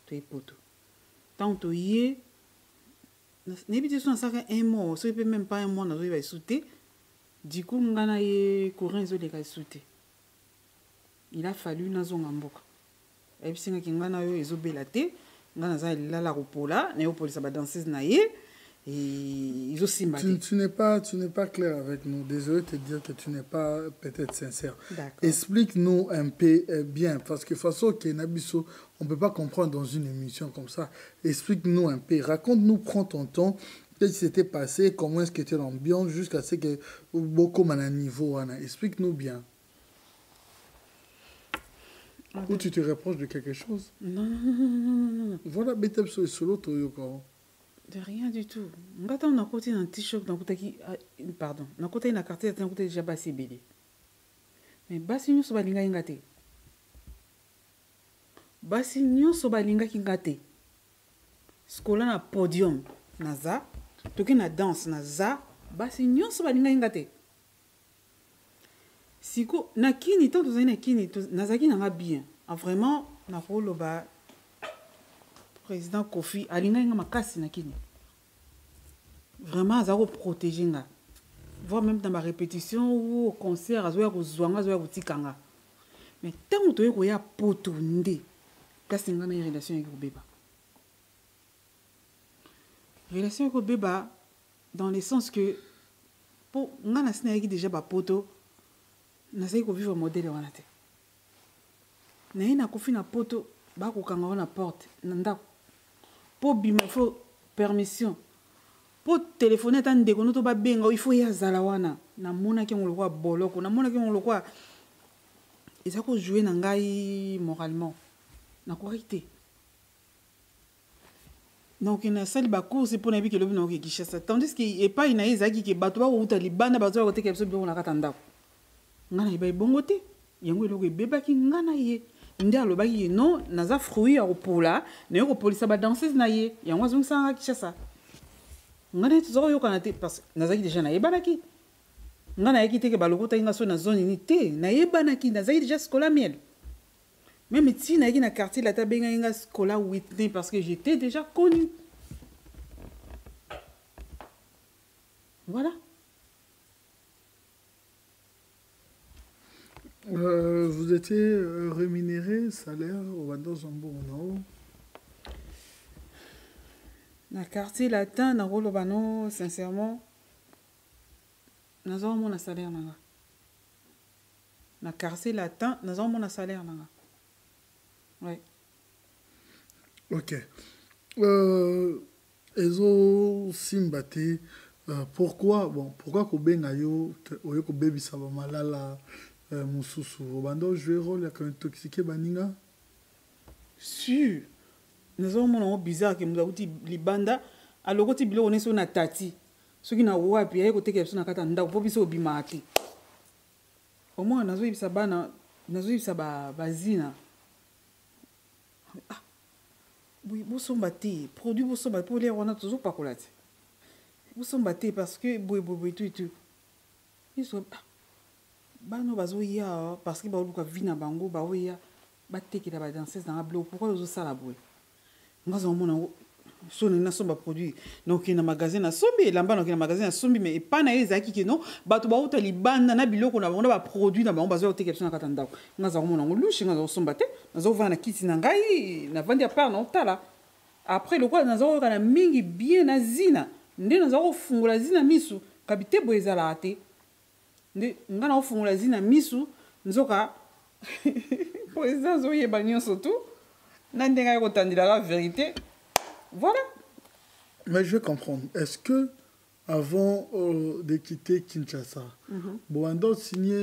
to e poto tant to ye n'habite sur ça un mois so peut même pas un mois na zo va sauter du coup ngana ye courant zo de ka sauter il a fallu na zo ngamboka et puis singa ngana yo ezo bela te ngana za la ropola na yo polisa ba danseuse na ye. Et ils aussi tu n'es pas clair avec nous. Désolé de te dire que tu n'es pas peut-être sincère. Explique-nous un peu bien, parce que façon que Nabiso, on ne peut pas comprendre dans une émission comme ça. Explique-nous un peu. Raconte-nous, prends ton temps. Qu'est-ce qui s'était passé, comment est-ce que était l'ambiance jusqu'à ce que beaucoup à un niveau. Explique-nous bien. Ou tu te reproches de quelque chose? Non. Voilà, Betepso et Solo Toyoko. De rien du tout. Ngata on a côté un t-shirt dans côté pardon, na côté na carte dans côté déjà basi belé. Mais basi nyo so balinga ngate. Basi nyo so balinga ngate. Skola na podium naza, toki na danse naza, basi nyo so balinga ngate. Siko na kini tant na kini nazaki na bien. Vraiment na koloba président Kofi alinga nga makasi na kini vraiment azako protéger nga voir même dans ma répétition ou au concert azoya ko zwanga azoya kotikanga mais tant to yeko ya poto nde kasi nga na relation avec beba dans le sens que pour nga na sina yaki déjà ba poto na sai ko vivre modèle wana te na ina Kofi na poto ba ko kanga na porte na ndako. Pour bima il faut permission pour téléphoner tant de kono to ba benga il faut ya zala wana na mona ki ngolo kwa boloko na mona ki ngolo kwa eza ko jouer na ngai moralement na correcté donc na sali ba course pour na bi ke lobi na ki Kinshasa tandis que et pas ina ezaki ke bato ba uta libanda bato ba ko teke biso na kata ndako ngana iba bongo te yango eloko ebeba ki ngana ye nde alobaki ye non naza fruit ya kopola na yo kopolisa ba danseuse na ye yango azongisanga Kinshasa ngana tozoko yokana te parce que nazaki déjà nayebanaki ngana yaki te ke balokota inga so na zone ni te nayebanaki nazaki déjà scola miel même si nayaki na quartier la tabenga inga scola Whitney parce que j'étais déjà connu. Voilà. Vous étiez rémunéré, salaire, au Wando Zambo, non? Dans le quartier latin, dans le Bano, sincèrement, nous avons un salaire. Dans le quartier latin, nous avons un salaire. Oui. Ok. Ezo Simbate, pourquoi Kobenga yo, oyo Kobebi Sabamalala, Moussousou, Obando jouer rôle, ya quand intoxiqué Baninga? Sûr. Nous avons un bizarre que nous avons dit libanda, alors que tu on est sur na tati. Ce qui n'a pas puis il côté que sur na kata nda pour biso bimati. Au moins nous avons ça bana, nous avons ça bazina. Ah. Oui, vous sont battés, produit vous sont battés pour les on a toujours pas collate. Vous sont battés parce que boy tout. Ils sont bano bazoya parce que ba luka vina bango ba oya ba teki la ba danseuse dans la blo pourquoi vous ça la boy. Nga zo mona so na somba produit donc na magasin na sombi lamba na magasin na sombi mais pas na ezaki que non bato ba uta libanda na biloko na bango ba produit na bango bazo teki na katanda nga zo mona ngolushi nga zo somba te na zo vana kiti na ngai na vandi a part na otala après le quoi na zo kana mingi bien na zina nde na zo fungula zina misu kabite boezala ate nde nga na fungula zina misu nzoka boeza zo yeba nyonso tout n'endenga kotandila la vérité. Voilà. Mais je vais comprendre. Est-ce que avant de quitter Kinshasa, Boando signé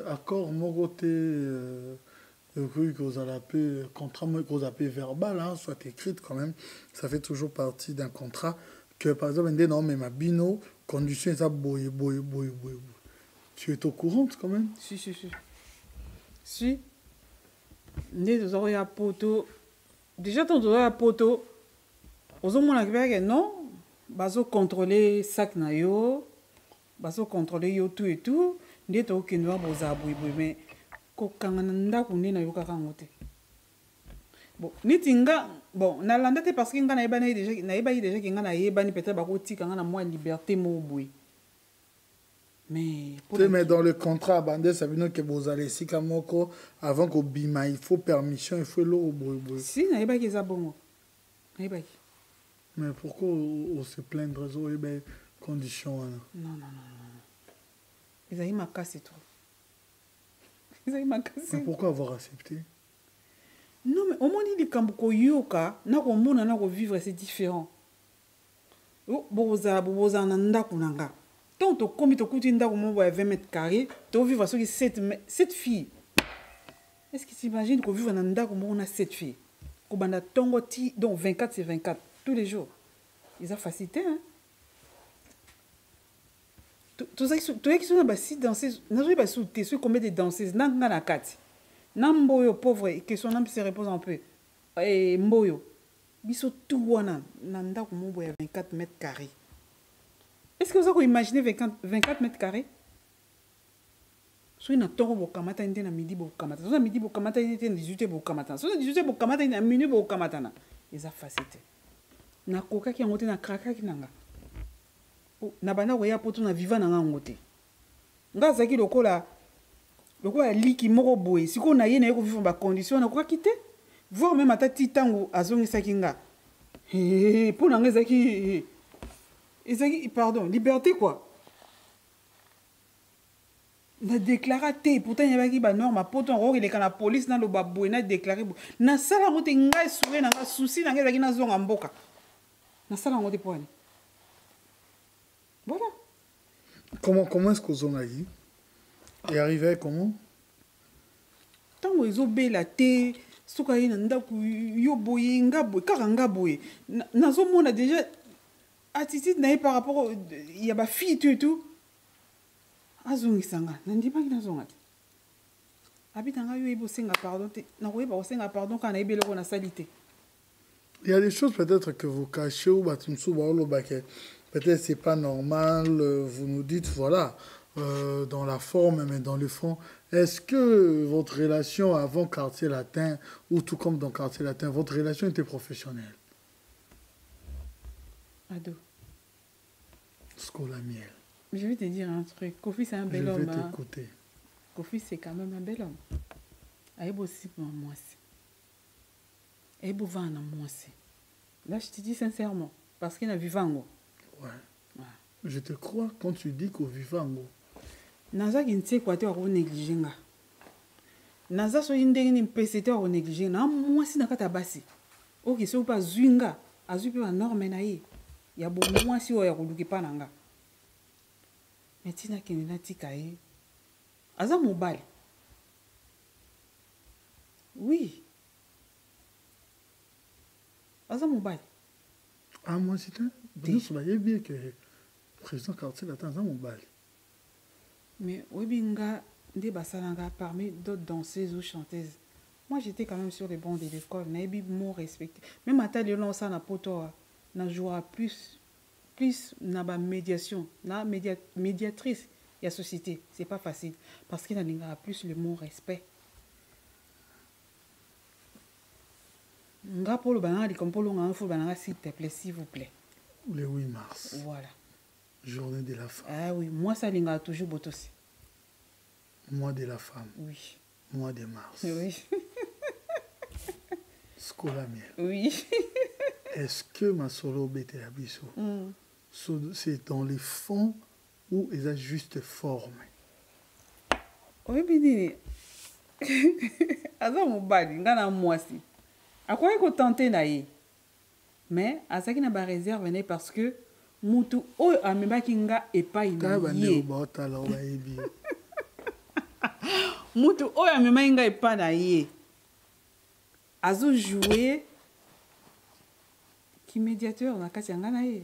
accord Mogote rue que vous allez appeler contrat que vous appelez verbal, hein, soit écrite quand même. Ça fait toujours partie d'un contrat que par exemple non mais ma bino condition ça boy. Tu es au courant quand même? Si. Nous avons un poteau. Déjà, quand on a un poteau, on a que non, bazo contrôler sac na yo, bazo contrôler yo tout et tout, ndé to ke noa boza boy mais ko kangana ndako ndé na yo kaka ngote. Bon, nitinga bon, na landa te parce que nga na yebana déjà que nga na yebani peut-être bako tika nga na moi liberté mo boy. Mais dans le contrat abandé, ça veut dire que vous allez ici Kamoko avant qu'au bima, il faut permission, il faut l'eau. Si, na yeba ki za bongo. Na yeba ki. Mais pourquoi on se plaindre des conditions? Non. Ils ont ma casse et tout. Mais pourquoi avoir accepté? Non, mais au moins il est comme yoka, na ko mona na ko vivre c'est différent. Boza nanda kunanga. Tant que comme tu coûtes une dame 20 mètres carrés, tu vivre sur 7 filles. Est-ce que tu imagines qu'on vit dans un dame où on a 7 filles? Qu'on a tongoti, donc 24 c'est 24, tous les jours. Ils ont facilité, hein? Tout ça qui sont dans site danseuses, n'a pas sauté sur combien de danseuses, n'a pas la carte. N'a mboyo pauvre, question n'a se repose un peu. Et mboyo, biso tout wana, nanda ko mbo 24 mètres carrés. Est-ce que vous avez imaginé 24 mètres carrés? Si vous avez un kamata na midi bokamata, si midi bokamata na 18 bokamata, si 18 bokamata na minuit bokamata na, ils ont facilité. Na koka ki ngote na kraka ki nanga. Na bana ko ya poto na viva na ngote. Nga zaki lokola liki moko boye, siko na ye na ko vivre ba condition na koka kité, voir même atati tango azongi sakinga. Pour na ngezaki pardon, liberté quoi. Na déclaré pourtant il y avait ba norme pourtant il est quand la police na lo babou na déclaré na sala ngote ngai soué na nga souci na ngezaki na zonga mboka. Na sala ngote poani. Voilà. Comment est-ce qu'on a dit? Et arrivé comment? Tango ezobe la te soka ye na ndaku yo boye ngabo kaka ngabo na zo mona déjà attitude na par rapport il y a ba fille tout et tout azongi sanga na ndima ki na zonga te abitanga yo ebo senga pardon te na ko eba senga pardon kana ebele ko na salité. Il y a des choses peut-être que vous cachez ou batumsu baolo bake peut-être c'est pas normal, vous nous dites voilà dans la forme mais dans le fond. Est-ce que votre relation avant Quartier Latin ou tout comme dans Quartier Latin, votre relation était professionnelle? Ado. Scola miel. Je vais te dire un truc. Kofi, c'est un bel homme. Je vais t'écouter. Kofi, c'est quand même un bel homme. Il est aussi pour moi. Il est vivant moi. Là, je te dis sincèrement, parce qu'il a vivant. Ouais. Je te crois quand tu dis qu'au vivant. Naza qui ne sait quoi tu as négligé. Naza so indé ni PCT a négligé. Na moi si nakata basi. Ok, so pas zwinga. Azu pe norme na ye. Ya bo moi si o ya kuluki pa nanga. Mais tina kini na tika ye. Aza mobile. Oui. Aza mobile. Ah, moi, c'était. Nous soyez bien que le président Cartier attend Aza mobile. Mais Webinga, des basalanga parmi d'autres danseuses ou chanteuses. Moi, j'étais quand même sur les bancs de l'école. Naïbi mon respecté. Même à tel lieu, ça n'a pas toi. N'a joué plus n'a pas médiation, n'a médiatrice. Il y a société. C'est pas facile parce qu'il a plus le mot respect. Nga pour le banana, comme pour le banana, s'il te plaît, s'il vous plaît. Le 8 mars. Voilà. Journée de la femme. Ah oui, moi ça l'inga toujours botosi. Mois de la femme. Oui. Mois de mars. Oui. Scolamiel. Oui. Est-ce que ma solo bête à biso? C'est dans les fonds ou ils ont juste forme? Oui, bien. Aza mobali, ngana mwasi. À quoi il tenter naïe? Mais à ça qui n'a pas réservé parce que mutu o ameba kinga epa inaye. Mutu o ameba kinga epa naye. Azo jouer qui médiateur na kati ngana ye.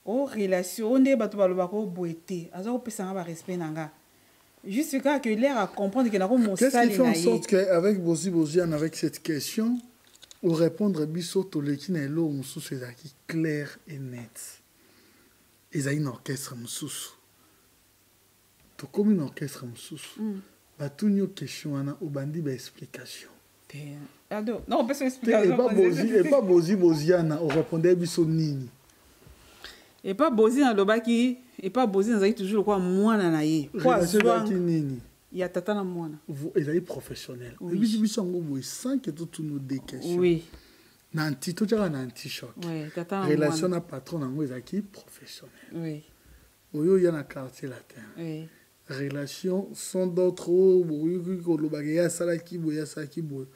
O relation on est bato baloba ko boité. Azo pesa nga ba respect nanga. Juste que l'air à comprendre que mon qu'est-ce qui fait en sorte qu'avec Bozi Bozian, avec cette question, ou répondre biso toleki na elo mususu ezaki clair et net. Ezali na orchestre mususu. To comme une orchestre mususu. Batuni o question wana obandi ba explication. Non, on peut s'expliquer. Et pas Bozi Boziana, on répondait biso nini. Et pas Bozi na lobaki, et pas Bozi na zaki toujours quoi moi na naye. Quoi zaki nini? Il y a tata na moi na. Vous ezali professionnel. Et biso ngo boy sans que tout nous des questions. Oui. Na anti to tala na anti choc. Oui, tata na relation na patron ngo ezaki professionnel. Oui. Oyo ya na quartier latin. Oui. Relation sans d'autres boy ko lobaki ya salaki boy ya salaki boy.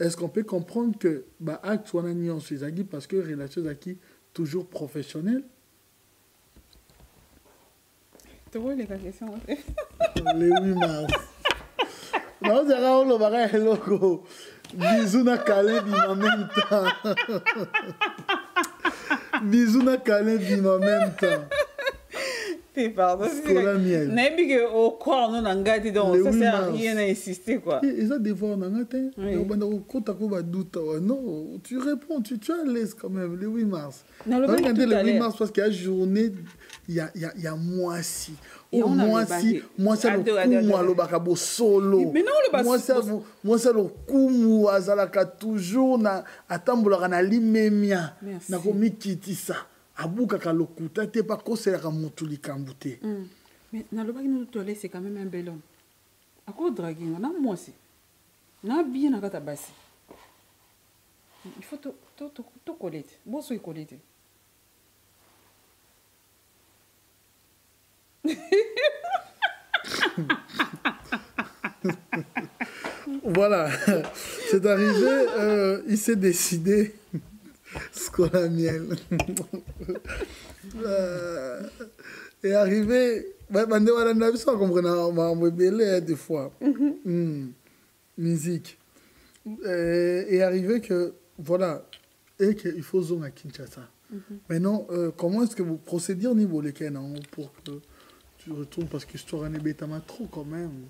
Est-ce qu'on peut comprendre que ba acte wana nuance ezaki parce que relation zaki toujours professionnel? Tu vois les questions. Les 8 mars. Non, c'est rare le bagage loco. Bisous na calé en même temps. Bisous na calé en même temps. T'es pardon. N'est-ce que au corps non engagé donc ça sert à rien à insister quoi. Ils ont des voix en engagé. Non, tu réponds, tu es à l'aise quand même. Le 8 mars. Regardez le 8 mars parce qu'il y a journée, il y a mois-ci. Moi-ci, c'est le coup, moi, le bakabo solo. Moi, c'est le coup, moi, azalaka toujours na atambola na limemia. Na komi kitisa. Abuka ka lokuta te pas koselaka mutu likambute. Mais na lobaki nous tolé c'est quand même un bel homme. Ako draguing na moi aussi. Na bien na kata basi. Il faut to coller. Bon so coller. Voilà, c'est arrivé, il s'est décidé, Scolamiel. Est arrivé, des fois, musique. Est arrivé que, voilà, et qu'il faut zoner à Kinshasa. Maintenant, comment est-ce que vous procédez au niveau lesquels pour que tu retournes, parce que l'histoire n'est pas trop quand même.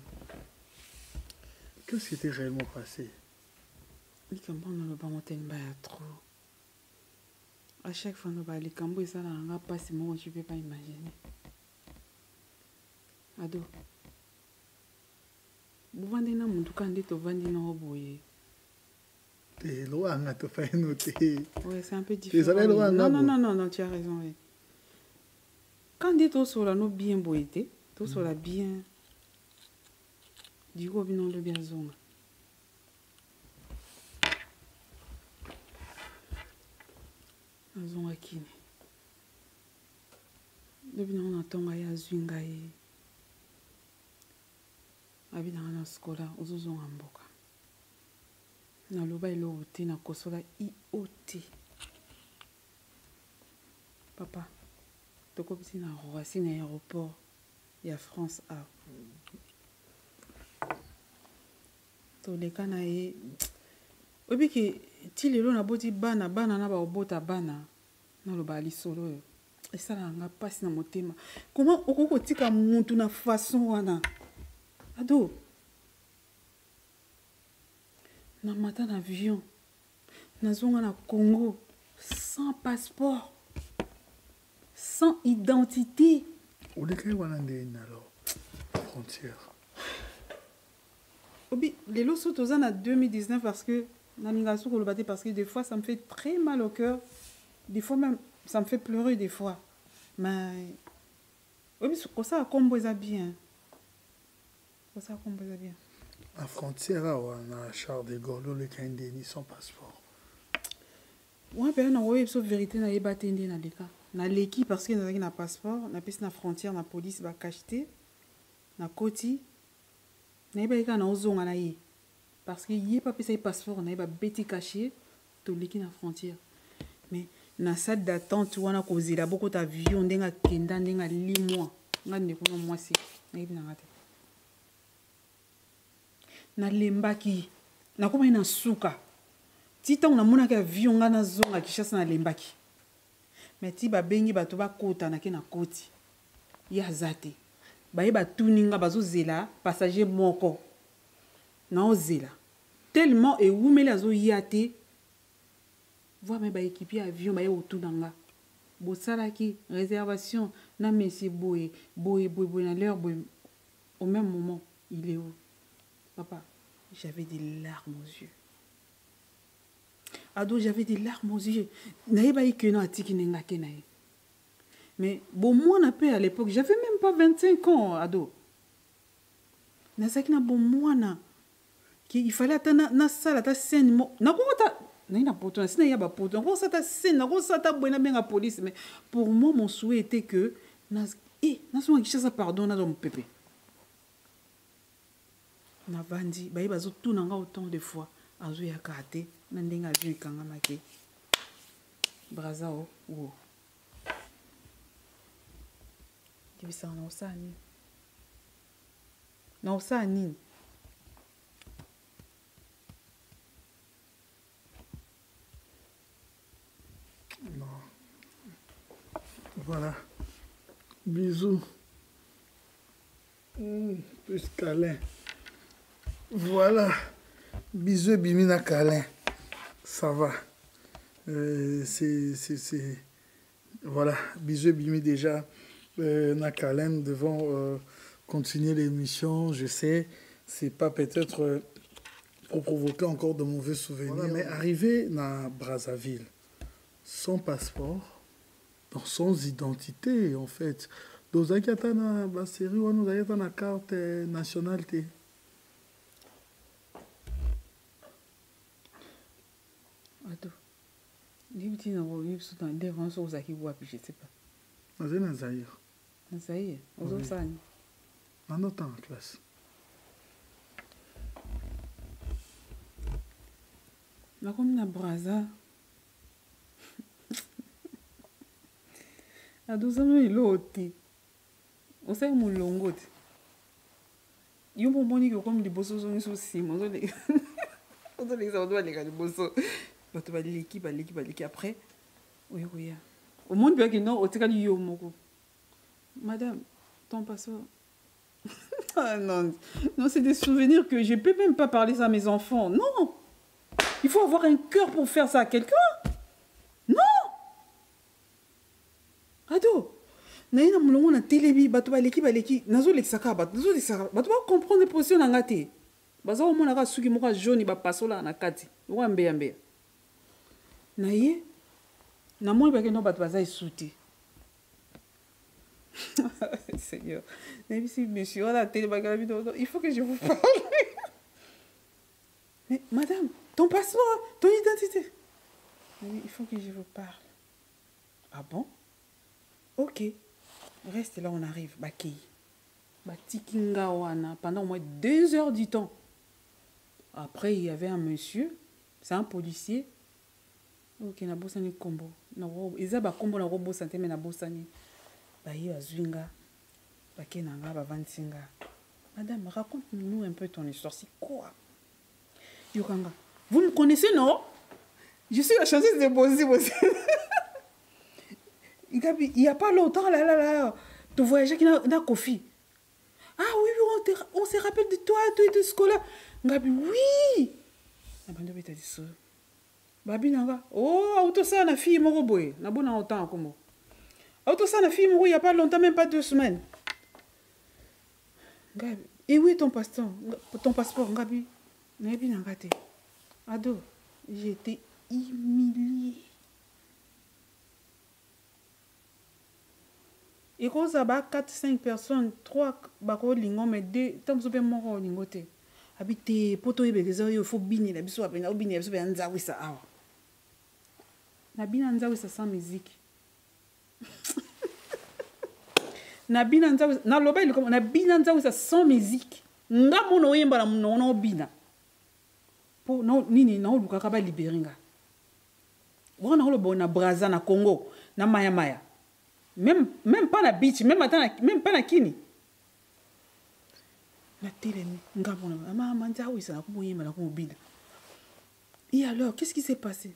Qu'est-ce qui s'était réellement passé? Les campagnes ne pas monter trop. À chaque fois, les campagnes ça n'a pas passé, moi je ne peux pas imaginer. Ado. Vous vendez na muntu kandi to vandi na oboye. T'es loin à te faire noter. Ouais, c'est un peu différent. Non, tu as raison. Oui. Quand dit tout sur la no bien boité, tout sur la bien Diko bino le bien zonga. Zonga kine. Le bino na tonga ya zwinga ye. Abina na skola uzuzonga mboka. Na loba ilo uti na kosola IOT. Papa, toko bisi na roasi na aéroport ya France A. To leka na ye. Obi ki ti lelo na boti bana na ba obota bana na loba ali solo yo. Esala nga pasi na motema. Comment okoko tika muntu na façon wana? Ado. Na mata na avion. Na zonga na Congo sans passeport. Sans identité. Où est-ce que vous avez alors frontière? Obi, les lots sont aux en 2019 parce que parce que des fois ça me fait très mal au cœur. Des fois même ça me fait pleurer des fois. Mais obi, ça combo bien. Ça combo bien. La frontière on a Charles de Gaulle le Kandeni sans passeport. Ouais, ben on voit sauf vérité na yebatende na leka. Na leki parce que na na passeport, na piste na frontière na police ba cacheté na koti. Na yeba na ozonga na ye. Parce que yé pas pesa passeport na yeba beti caché to leki na frontière. Mais na salle d'attente wana kozela boko ta avion ndenga kenda ndenga limwa. Ngande ko no mwasi. Na yebi na ngate. Na lembaki. Na koma ina suka. Ti tango na mona ka avion nga na zonga Kishasa na lembaki. Mais ti ba bengi bato ba kota na ke na koti. Ya zate. Ba ye ba tuninga bazo zela passager moko. Na ozela. Tellement e wumeli azo yate. Voir me ba équipier avion ba ye otunanga. Bo salaki réservation na monsieur boy na l'heure boy. Au même moment, il est où? Papa, j'avais des larmes aux yeux. Ado, j'avais des larmes aux yeux. Mais bon, moi, à l'époque, j'avais même pas 25 ans, ado. Il fallait attendre na salle, ta scène. Police. Mais pour moi, mon souhait était que pardon, mon pépé. Na bandi, ba bazo tout nanga autant de fois. Azo ya kate, na ndenga vu kanga make. Brazao, wo. Kibisa na osani. Na osani. Non. Voilà. Bisous. Plus câlin. Voilà. Bisous bimina câlin. Ça va. Voilà. Bisous bimi déjà. Na câlin. Nous devons continuer l'émission. Je sais. C'est pas peut-être pour provoquer encore de mauvais souvenirs. Voilà, mais arrivé à Brazzaville, sans passeport, sans identité en fait. Dans la série, nous avons la carte nationalité. Attends. Je sais pas. Nous sommes en Zaïre. En Zaïre? Nous sommes en notre classe. Nous sommes à Brazza. À 12 ans, il est on sait mon longo. Il y a un moment où comme les bossos sont aussi, on doit les bossos. Tu vas l'équipe après. Oui. Au monde bien que non, au téléphone yo moko. Madame, ton passeport. Ah non, c'est des souvenirs que je peux même pas parler ça à mes enfants. Non, il faut avoir un cœur pour faire ça à quelqu'un. Non. Ado. Naina mulongo na télébi bato baleki nazo lexaka bato ba comprendre position na ngate baza o mona ka suki moko jaune ba pasola na kati wa mbeya na ye na moi ba ke no bato baza isuti Seigneur. Même si monsieur, on a télé, il faut que je vous parle. Mais madame, ton passeport, ton identité. Il faut que je vous parle. Ah bon? Ok. Reste là, on arrive. Bakei. Batikinga wana pendant au moins 2 heures du temps. Après, il y avait un monsieur, c'est un policier. Ok, na bosani kombo. Ils ba kombo na robo santé mais na bosani. Ba yi azwinga. Ba kenanga ba vansinga. Madame, raconte-nous un peu ton histoire. C'est quoi? Yokanga. Vous me connaissez, non? Je suis la chanteuse de Bozi. Il n'y a pas longtemps, tu voyageais qui n'a Kofi. Ah oui, on se rappelle de toi, toi et de ce là. Ngabi, oui. Abando t'a dit ça. Babi nanga. Oh, auto ça na fille moko boy. Na bona autant comme. Auto ça na fille moko il y a pas longtemps, même pas 2 semaines. Ngabi. Et oui ton passeport, Ngabi. Ngabi nanga te. Ado, j'ai été humiliée. Et quand ça va 4-5 personnes, 3 bako lingo mais 2 tant so pe moko lingo te. Habité poto yebe kezo yo faut bini na biso apena obini biso be nza wisa awa. Na bina nza wisa sans musique. Na bina nza wisa na loba ile comme na bina nza wisa sans musique. Nga mono yemba na mono bina. Po no nini na oluka ka ba libéringa. Wana holo bona Brazza na Congo na maya. Même pas la beach, même pas la kini. La télé, et alors, qu'est-ce qui s'est passé?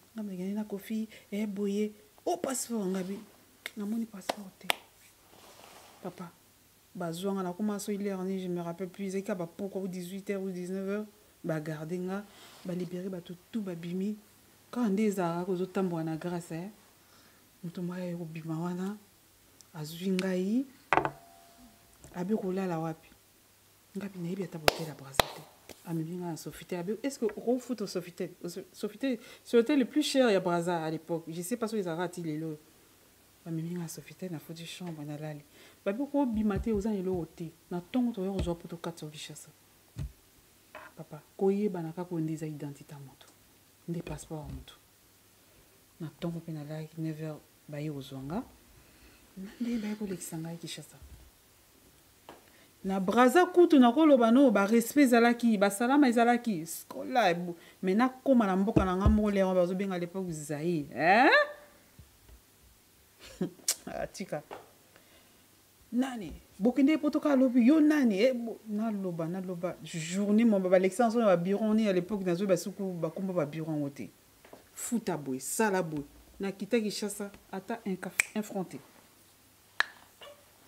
Oh, passeport, papa, je me rappelle plus, pourquoi 18h ou 19h, garder, libérer tout, bimi. Quand on dit ça, on a grâce, azwingai abi kolala wapi ngapi na yebi atabote la Brazza amibinga na Sofitel abi est-ce que on fout au Sofitel c'est l'hôtel le plus cher ya Brazza à l'époque je sais pas si ils arrêtent les lots amibinga na Sofitel na foti chambre na lali babi ko bimate ozan elo hotel na tongo to yo zo poto 4 richesse papa koyeba na ka ko ndeza identité moto ndé passeport moto na tongo pe na lali 9h bayi ozwanga na Brazza kutu na koloba no ba respect zalaki ba salama ezalaki skola mais na koma na mboka na ngambo le on bazo benga l'époque Zaïre atika nani bokende potoka lobi yo nani na loba journée mon baba l'excellence na bureau ni à l'époque na zo ba suku ba komba ba bureau ngote futa boy sala boy na kitaki chassa ata infronté.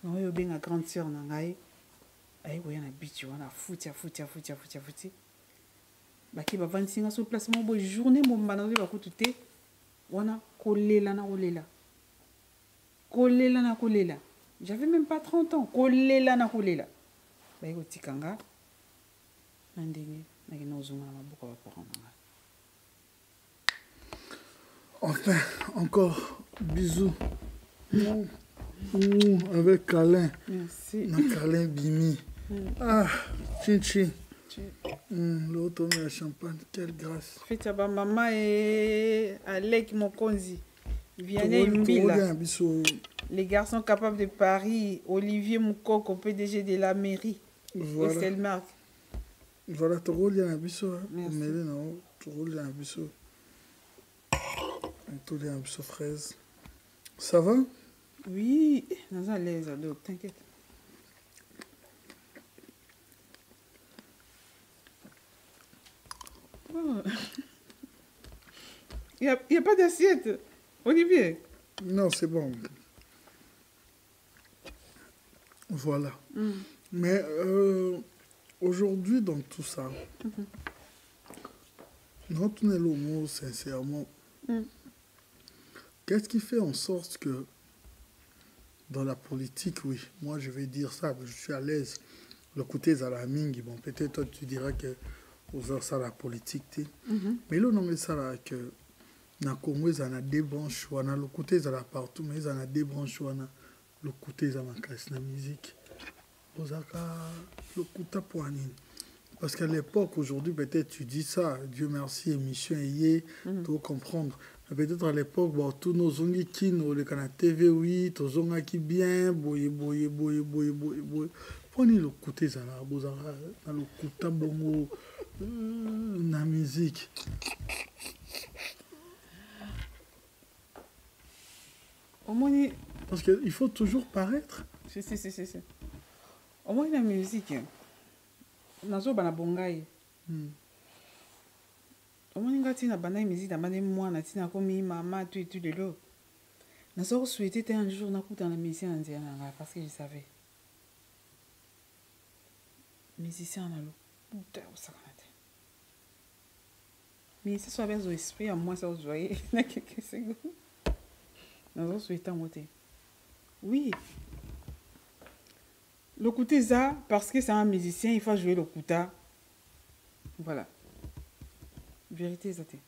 Non, yo benga grande sœur na ngai ay ko yana bichi wana futi baki ba 25 sur place mo bo journée mo mbana ba kutute wana kolela j'avais même pas 30 ans kolela ba ko tikanga ndenge na kinozunga na mabuka ba parents na. Enfin, encore bisous. Avec câlin. Merci. Un câlin bimi. Ah, chin. L'autre met la champagne, quelle grâce. Faites à maman et Alec Mokonzi. Vianney Mbila. Les garçons capables de Paris. Olivier Moukoko, PDG de la mairie. Voilà. Estelmark. Voilà, tu roules un biseau. Merci. Tu roules un biseau. Tous les biseau fraise. Ça va? Oui, dans un l'aise, donc t'inquiète. Oh. Il n'y a pas d'assiette, Olivier. Non, c'est bon. Voilà. Mais aujourd'hui, dans tout ça, notre mot, sincèrement, qu'est-ce qui fait en sorte que dans la politique, oui, moi je vais dire ça, je suis à l'aise. Le côté Zalamingi, bon, peut-être toi tu diras que vous avez ça la politique, mais là, on a ça là que dans le Congo, il y a des branches, le côté Zala partout, mais il y a des branches, lokuta eza makasi na musique ozaka lokuta poanine parce qu'à l'époque aujourd'hui peut-être tu dis ça Dieu merci émission eyé to comprendre mais peut-être à l'époque bon tous nos zongi kino le kana TV oui to zonga ki bien boye poni lokuta ezala bozaka na lokuta bongo na musique. Parce qu'il faut toujours paraître. Si. Au moins la musique. Nazo bana bongai. Au moins ngati na bana musique na bana mwana tina komi mama tout de l'eau. Nazo souhaité un jour na kuta na musicien indiana parce que je savais. Musicien na lo. Putain au sakanate. Mais ce soit besoin esprit à moi ça vous voyez na quelques secondes. Nazo souhaité monter. Oui. Le côté ça, parce que c'est un musicien, il faut jouer le kuta. Voilà. Vérité, ça t'est.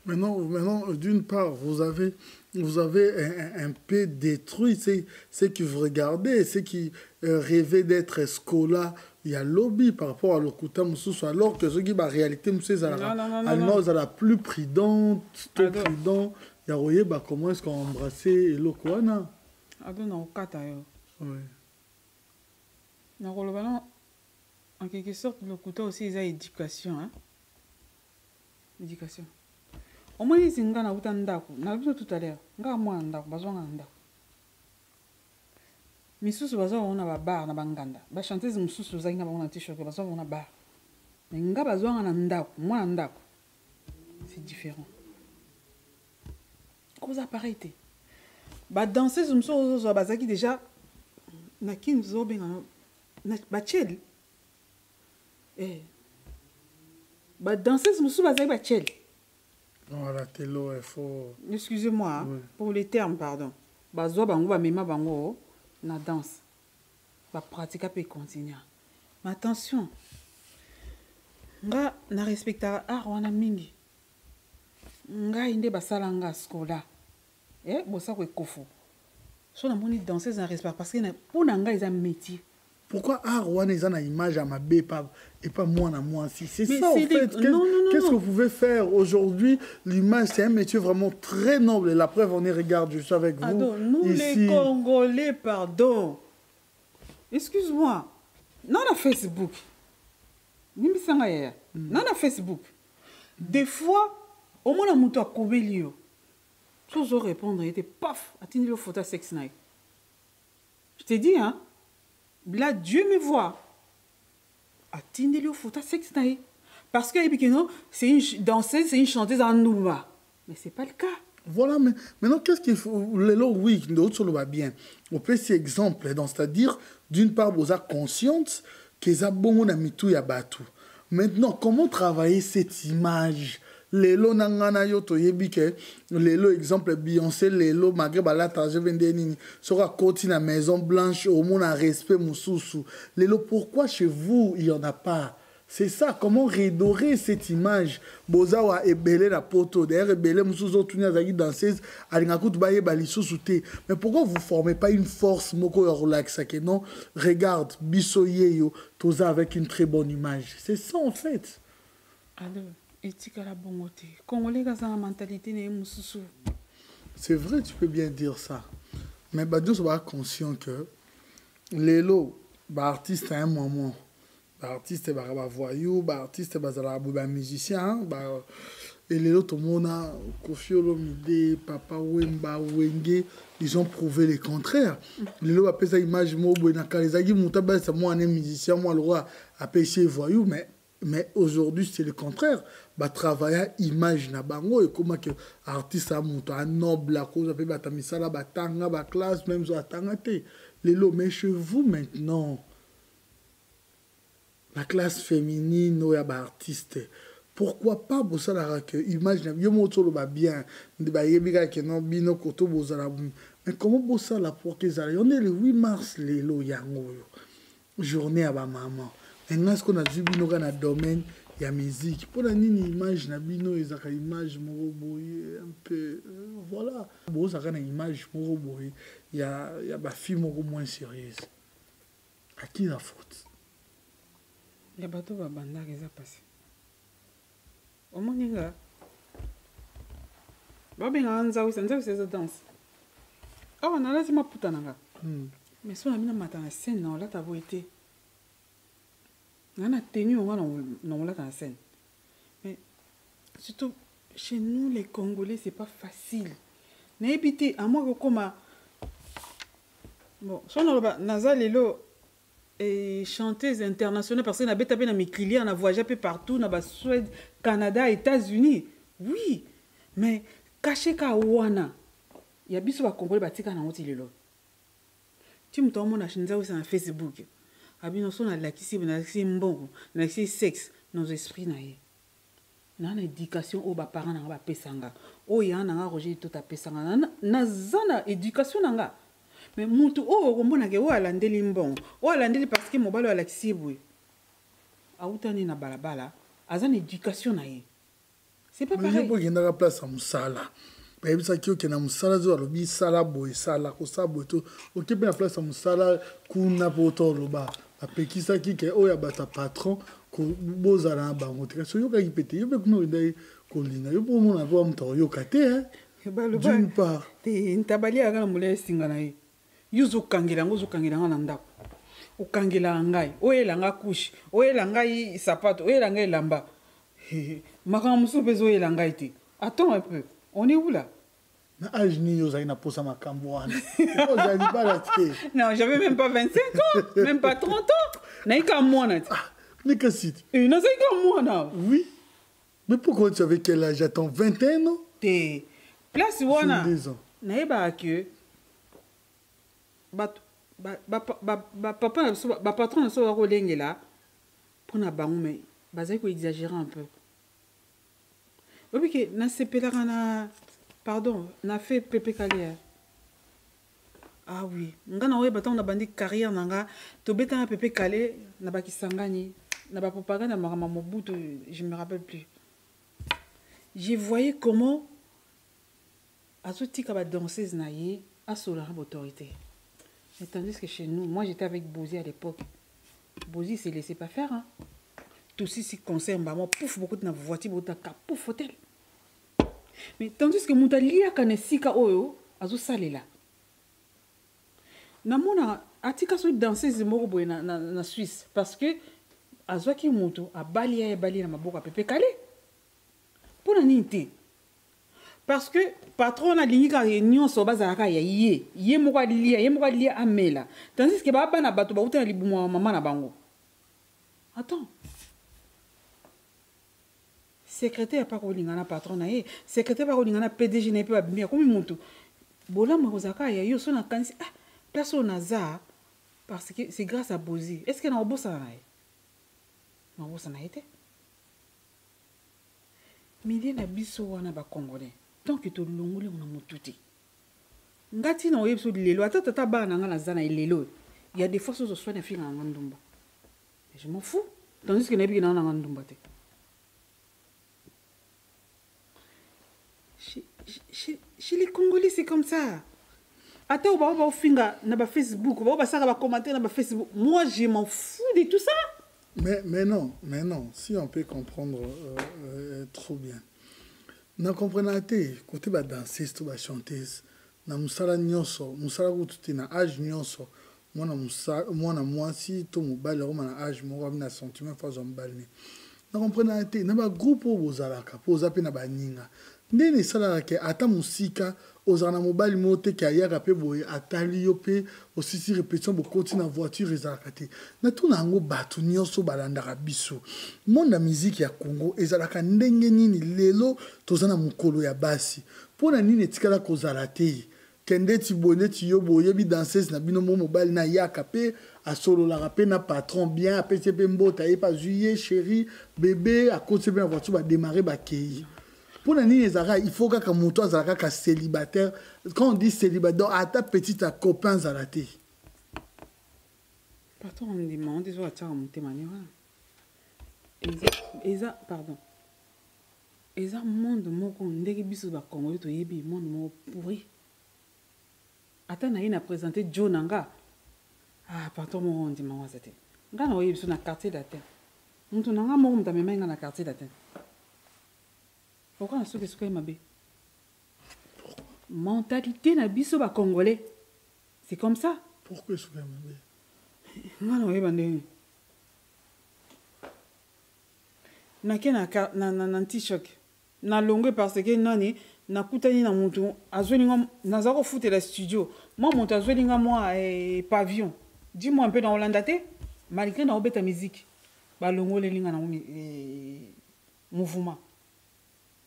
Maintenant d'une part, vous avez un peu détruit ceux qui vous regardez, ceux qui rêvaient d'être scola. Il y a lobby par rapport à l'Okuta Moussous, alors que ceux qui, en réalité, Moussous, c'est la plus prudente, tout prudent. Il y a voyé comment est-ce qu'on embrassait l'Okwana. Non, oui. En quelque sorte, l'Okuta aussi, il y a éducation. Hein? Éducation. Au moins, il y a un ndako. On a vu tout à l'heure. Il y a un ndako. Mais si vous avez un bar, vous chantez un sous vous avez un t-shirt, vous avez un bar. Mais vous avez un ndako. C'est différent. Cause appareillité. Danser, je me suis déjà. Nakin Zoben, Bachel. Danser, je me suis Bachel. Voilà, télo, il faut. Excusez-moi pour les termes, pardon. Bazo bango, mema bango, na danse. Ba pratique peut continuer. Mais attention. Nga na respecta art wana mingi. Nga inde basala nga skola. Bosa ko ekofo. So na moni danseuse na respect parce que pour nanga ils ont métier. Pourquoi art wana ils ont une image à ma bé et pas moi na moi si c'est ça en fait. Qu'est-ce que vous pouvez faire aujourd'hui? L'image c'est un métier vraiment très noble et la preuve on est regarde je suis avec vous. Nous ici. Les Congolais pardon. Excuse-moi. Non na Facebook. Nimisanga ya. Non na Facebook. Des fois au moins la muto a kobelio. Toujours répondre, il était paf, atteindre le photo sex night. Je te dis, hein, là, Dieu me voit. Atteindre le photo sex night. Parce que c'est une danseuse, c'est une chanteuse en Nouba. Mais ce n'est pas le cas. Voilà, mais maintenant, qu'est-ce qu'il faut? Oui, d'autres le va bien. On peut ces exemples, c'est-à-dire, d'une part, vous êtes consciente qu'ils ont bon à mitou ya batu. Maintenant, comment travailler cette image? Lelo nangana yo to yebike lelo exemple Beyoncé lelo malgré balata je vende nini sera côté na Maison Blanche au monde a respect mususu lelo pourquoi chez vous il y en a pas? C'est ça, comment redorer cette image bozawa ebele na poto d'ailleurs ebele mususu tunya zaki danseuse alinga kutu baye balisusu te mais pourquoi vous formez pas une force moko ya relaxa que non regarde biso yeyo toza avec une très bonne image c'est ça en fait. C'est vrai, tu peux bien dire ça. Mais Badiou soit conscient que les lots, artiste à un moment, artiste est voyou, artiste est musicien, et les lots, tout le monde a Kofi Olomide, Papa Wemba, Wenge, ils ont prouvé le contraire. Les lots appellent ça image mobo, les agis moutabe, c'est moi un musicien, moi le roi appelle ça voyou, mais aujourd'hui c'est le contraire. Bah travailler image na bango et comment que artiste a monté un noble à cause de batamisa la batanga ba classe même zo atangate les lots mais chez vous maintenant la classe féminine ou ya ba artiste pourquoi pas bosala que image na yo moto lo ba bien de ba yebika que non bino koto bosala mais comment bosala pour que ça on est le 8 mars les lots yango journée à ba maman. Et est-ce qu'on a vu bino dans domaine ya musique pour nini image na bino ezaka image moko boye un peu voilà bo ça kana image moko boye ya ba film moko moins sérieuse à qui la faute ya bato babandaka eza passé omoninga babengaka nzawisa eza danse awa nalati maputa nanga mais so na bino mata na scène na olata boye te nga na tenu onga na olata na scène mais surtout chez nous les Congolais c'est pas facile nayebi te à moi kokoma bon so naloba naza lelo et chanteuse internationale parce que na beta pe na mikili na voyage peu partout na ba Suède, Canada, États-Unis. Oui, mais caché ka wana. Ya biso ba Congolais batika na ngoti lelo. Tu me tomo na chinza na Facebook. Abino so na lakisi na lakisi mbongo, na lakisi sexe nos esprits na ye. Na éducation o ba parents na ba pesanga. O ya na nga Roger tout a pesanga. Na zana éducation na nga. Mais mutu o komona ke o alandeli mbongo o alandeli parce que mobalo alakisi boye autani na balabala azana éducation na ye c'est pas pareil mais yebo place à musala ba yebisa ki okena musala zo alobi sala boye sala ko sabo to okepe na place à musala kuna poto loba apekisa ki ke o ya bata patron ko bozala na bango te so yoka ipete yobe kuno ndai ko linga yobo mona bo mto yokate hein d'une part te ntabali aga mule singa na ye yuzu kangela ngozu kangela ngana ndako ukangela ngai oyela nga kushi oyela ngai sapato oyela ngai lamba makama musu bezo oyela ngai te attends un peu on est où là na âge ni yo zaina posa makambo wana ozali bala te non j'avais même pas 25 ans même pas 30 ans naika mwana te mais que si naika mwana oui mais pourquoi tu avais quel âge attends 21 ans te place wana naeba que papa na patron na so ko lengela pona bango mais bazai ko exagérer un peu obike na sepelaka na pardon na fait Pepe Kale ah oui ngana oye baton na bandi carrière nanga to beta na Pepe Kale na bakisangani na ba propagande na mama Mobutu je me rappelle plus j'ai voyé comment azotika ba danseuse na ye a sola autorité. Mais tandis que chez nous, moi j'étais avec Bozi à l'époque. Bozi s'est laissé pas faire. Hein. Tout si concerne, bah, moi, pouf, beaucoup de voiture, beaucoup de pouf, hôtel. Mais tandis que Moutalia Kanesika Oyo, Azo Salela. Namona, Atika soit danseuse Morobo na Suisse. Parce que Azo qui Mouto, a Balia et Balia, ma boca, Pepe Kale. Pour la nité. Parce que patron a ligne réunion sur base à ye moko lia amela tandis que baba na bato ba utana libumo mama na bango attends secrétaire pas ko lingana patron na ye secrétaire pas ko lingana PDG na pe ba bimia comme muntu bola mo zaka ya yo so na kanisi place on za parce que c'est grâce à Bozi est-ce que na obosa na ye na obosa na été milieu na biso wana ba Congolais tant que tu longoli on a motuti ngati na oyebso lelo atata ba na ngana zana lelo il y a des fois sur soin na fi na ngandumba je m'en fous tandis que na bi na ngandumba te chez les Congolais c'est comme ça ata o ba finga na ba Facebook ba saka ba commenter na ba Facebook moi je m'en fous de tout ça mais non si on peut comprendre trop bien na comprendre te côté ba danseuse to ba chanteuse na musala nyonso musala kututi na âge nyonso mwana mwasi to mobali roma na âge moko na sentiment fa zombalne na comprendre te na ba groupe o bozalaka po zape na baninga ndene sala ke ata musika ozana mobali mote ki ayaka pe boye atali yo pe osisi répétition bokoti na voiture ezalaka te na tuna yango bato nyonso balandaka biso monde ya musique ya Congo ezalaka ndenge nini lelo tozana mokolo ya basi mpona nini etikala kozala te kende ti boye ti yo boyebi danseuse na bino mo mobali na yaka pe asololaka pe na patron bien apesi pe mbota ye pa juillet chéri bébé akoti pe na voiture badémarre bakei. Pour il faut que moto azalaka célibataire. Quand on dit célibataire, à ta petite copain zalaté. Pardon, on me demande des autres à monter manière. pardon. Eza monde moko ndeki biso ba Congolais to yebi monde moko pourri. Ata na ina présenter Joe Nanga. Ah, pardon mon dit maman c'était. Nga na yebi so na quartier d'Athènes. Muntu nanga moko mtamema nga na quartier d'Athènes. Pourquoi na soki soki mabe? Mentalité na biso ba Congolais. C'est comme ça. Pourquoi soki mabe? Nga na yebi ndenge. Na t-shirt na longue parce que nani na kutani na muntu azwelinga nazako foutre la studio moi muntu azwelinga moi pavillon dis-moi un peu dans Hollande malgré na obeta musique ba longo lelinga na mouvement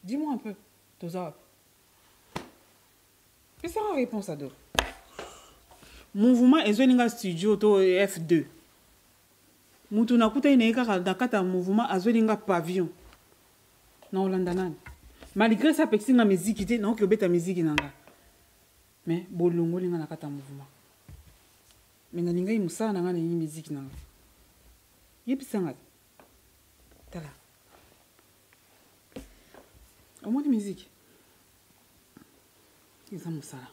dis-moi un peu tout ça et ça réponse à deux mouvement ezwelinga studio to F2 muntu na kutani na kaka dakata mouvement azwelinga pavillon na Hollande nani malgré ça pexi na musique te na okobeta musique nanga mais bolongo linga na kata mouvement mais na linga imusana nanga na musique nanga yebisanga tala au moins de musique eza musala